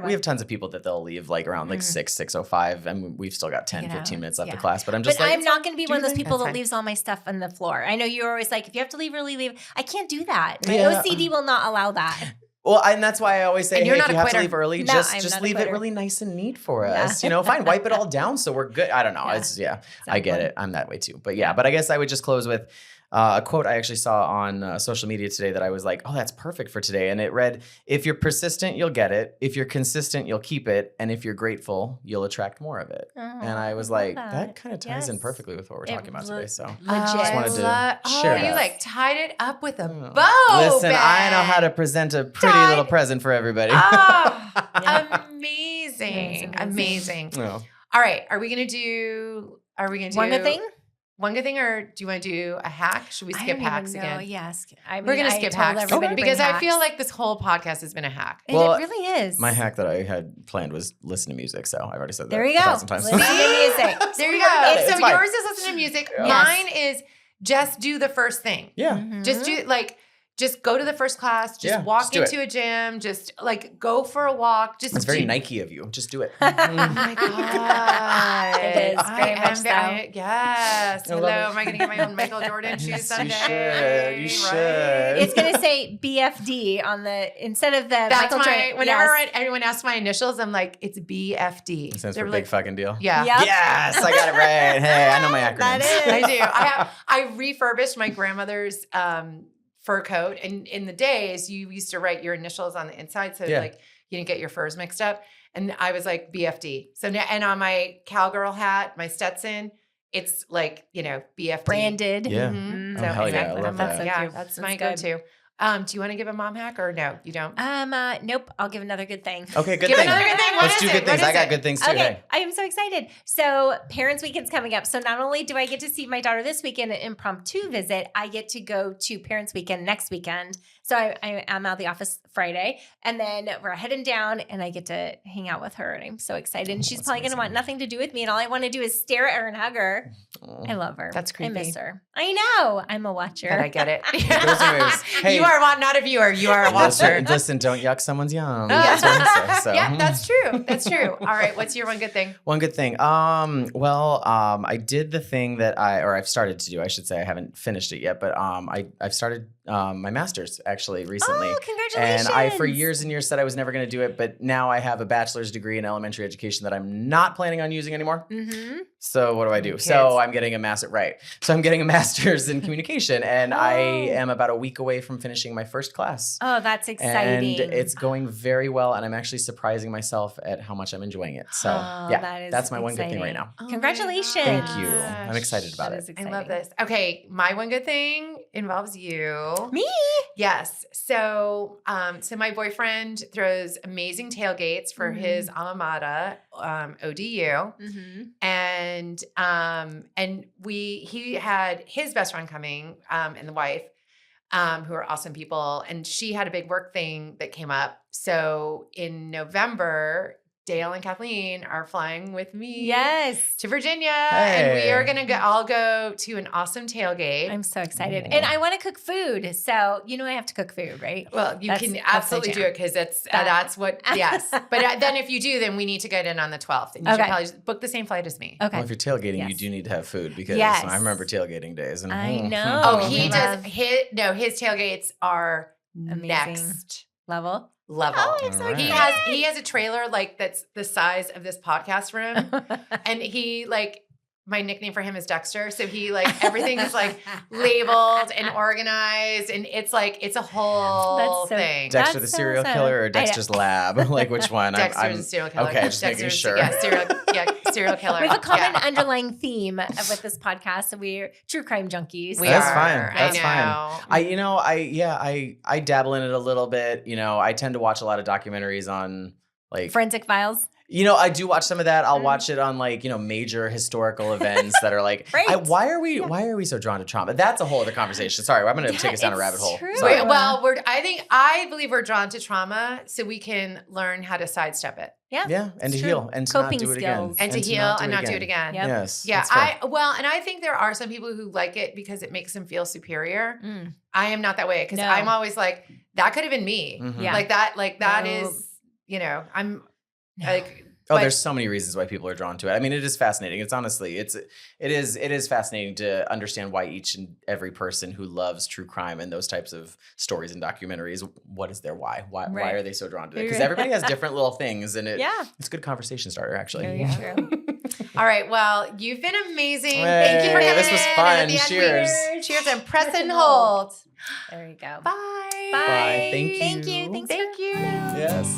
Speaker 3: we have tons of people that they'll leave like around like 6:05, and we've still got 10-15 minutes left of class. But I'm just
Speaker 2: I'm not going to be one of those people that leaves all my stuff on the floor. I know you're always like, if you have to leave early, leave. I can't do that. My OCD will not allow that.
Speaker 3: Well, and that's why I always say, hey, if you have to leave early,
Speaker 2: No,
Speaker 3: just leave it really nice and neat for us. You know, fine, wipe it all down so we're good. I don't know. I get it. I'm that way too. But but I guess I would just close with a quote I actually saw on social media today that I was like, oh, that's perfect for today. And it read, if you're persistent, you'll get it. If you're consistent, you'll keep it. And if you're grateful, you'll attract more of it. And I was like, that kind of ties in perfectly with what we're talking about today. So
Speaker 2: I
Speaker 3: just wanted to share that.
Speaker 1: You like tied it up with a bow.
Speaker 3: Listen, I know how to present a pretty little present for everybody.
Speaker 1: Amazing. No. All right. Are we going to do
Speaker 2: one good thing?
Speaker 1: One good thing, or do you want to do a hack? Should we skip hacks again?
Speaker 2: Yes.
Speaker 1: We're going to skip hacks because I feel like this whole podcast has been a hack.
Speaker 2: Well, it really is.
Speaker 3: My hack that I had planned was listen to music. So I've already said that.
Speaker 2: There you go.
Speaker 3: Listen to
Speaker 2: music.
Speaker 1: There you go. So yours is listen to music.
Speaker 3: Yeah.
Speaker 1: Mine is just do the first thing.
Speaker 3: Yeah.
Speaker 2: Mm-hmm.
Speaker 1: Just do just go to the first class. Just walk into a gym. Just like go for a walk.
Speaker 3: It's very Nike of you. Just do it.
Speaker 1: Oh my God.
Speaker 2: It is very much so.
Speaker 1: Yes. Hello. Am I going to get my own Michael Jordan shoes someday?
Speaker 3: You should.
Speaker 2: It's going to say BFD on instead of the
Speaker 1: That's
Speaker 2: Michael Jordan.
Speaker 1: Whenever everyone asks my initials, I'm like, it's BFD.
Speaker 3: It stands for big fucking deal.
Speaker 1: Yeah.
Speaker 2: Yep.
Speaker 3: Yes, I got it right. Hey, I know my acronyms.
Speaker 2: That is.
Speaker 1: I do. I refurbished my grandmother's fur coat, and in the days you used to write your initials on the inside, so like you didn't get your furs mixed up. And I was like BFD. So now, and on my cowgirl hat, my Stetson, it's like BFD
Speaker 2: branded.
Speaker 3: Yeah.
Speaker 1: Mm-hmm.
Speaker 3: Oh, hell yeah, I love that.
Speaker 1: Yeah, that's my go-to. Do you want to give a mom hack or no? You don't?
Speaker 2: Nope. I'll give another good thing.
Speaker 3: Okay, good
Speaker 1: Give
Speaker 3: thing.
Speaker 1: another good thing.
Speaker 3: Let's do good things. I got good things too.
Speaker 2: Okay,
Speaker 3: Hey.
Speaker 2: I am so excited. So Parents Weekend's coming up. So not only do I get to see my daughter this weekend, an impromptu visit, I get to go to Parents Weekend next weekend. So I am out of the office Friday, and then we're heading down, and I get to hang out with her, and I'm so excited. And she's probably going to want nothing to do with me, and all I want to do is stare at her and hug her. I love her.
Speaker 1: That's creepy.
Speaker 2: I miss her. I know. I'm a watcher.
Speaker 1: But I get it.
Speaker 3: Those are moves. Hey,
Speaker 1: you are not a viewer. You are a watcher.
Speaker 3: Listen, don't yuck someone's yum. That's what I say, so.
Speaker 1: Yeah, that's true. That's true. All right. What's your one good thing?
Speaker 3: One good thing. I did the thing that I've started to do. I should say I haven't finished it yet, but I've started my master's actually recently.
Speaker 2: Oh, congratulations.
Speaker 3: And I, for years and years, said I was never going to do it, but now I have a bachelor's degree in elementary education that I'm not planning on using anymore.
Speaker 2: Mm-hmm.
Speaker 3: So what do I do?
Speaker 1: Kids.
Speaker 3: So I'm getting a master's in communication, and I am about a week away from finishing my first class.
Speaker 2: Oh, that's exciting.
Speaker 3: And it's going very well, and I'm actually surprising myself at how much I'm enjoying it. So that's my one good thing right now.
Speaker 2: Oh, congratulations.
Speaker 3: Thank you. I'm excited about it.
Speaker 1: I love this. Okay, my one good thing involves you.
Speaker 2: Me?
Speaker 1: Yes. So my boyfriend throws amazing tailgates for his alma mater, ODU, and he had his best friend coming, and the wife, who are awesome people, and she had a big work thing that came up. So in November, Dale and Kathleen are flying with me to Virginia, and we are going to all go to an awesome tailgate.
Speaker 2: I'm so excited. And I want to cook food. So, I have to cook food, right?
Speaker 1: Well, you can absolutely do it because that's what, yes. But then if you do, then we need to get in on the 12th. And you should probably just book the same flight as me.
Speaker 2: Okay.
Speaker 3: Well, if you're tailgating, you do need to have food because I remember tailgating days. And
Speaker 2: I know.
Speaker 1: Oh, he does. His tailgates are
Speaker 2: amazing.
Speaker 1: Next
Speaker 2: level.
Speaker 1: Oh,
Speaker 2: I'm so
Speaker 1: excited. He has a trailer that's the size of this podcast room, and he my nickname for him is Dexter. So he everything is labeled and organized, and it's a whole thing.
Speaker 3: Dexter the serial killer or Dexter's lab? Which one?
Speaker 1: Dexter's the serial killer.
Speaker 3: Okay, just making sure.
Speaker 1: Yeah, serial killer.
Speaker 2: We have a common underlying theme with this podcast. So we're true crime junkies.
Speaker 3: That's fine. That's fine. I dabble in it a little bit. I tend to watch a lot of documentaries on
Speaker 2: Forensic Files.
Speaker 3: I do watch some of that. I'll watch it on major historical events that are why are we so drawn to trauma? That's a whole other conversation. Sorry, I'm going to take us down a rabbit hole.
Speaker 2: True.
Speaker 1: Well, I believe we're drawn to trauma so we can learn how to sidestep it.
Speaker 3: Yeah, and to heal and to not do it again.
Speaker 1: And to heal and not do it again.
Speaker 2: Yep.
Speaker 3: Yes.
Speaker 1: Yeah. I think there are some people who like it because it makes them feel superior. I am not that way because I'm always that could have been me.
Speaker 3: Mm-hmm.
Speaker 1: That is, I'm
Speaker 3: there's so many reasons why people are drawn to it. I mean, it is fascinating. It's honestly, it is fascinating to understand why each and every person who loves true crime and those types of stories and documentaries, what is their why? Why are they so drawn to it? Because everybody has different little things, and it's a good conversation starter, actually.
Speaker 2: Very true.
Speaker 1: All right. Well, you've been amazing. Thank you for coming in.
Speaker 3: This was fun. Cheers.
Speaker 1: Cheers and Preston Holt.
Speaker 2: There you go.
Speaker 1: Bye.
Speaker 2: Bye.
Speaker 3: Thank you.
Speaker 2: Thank you.
Speaker 1: Thank you.
Speaker 3: Yes.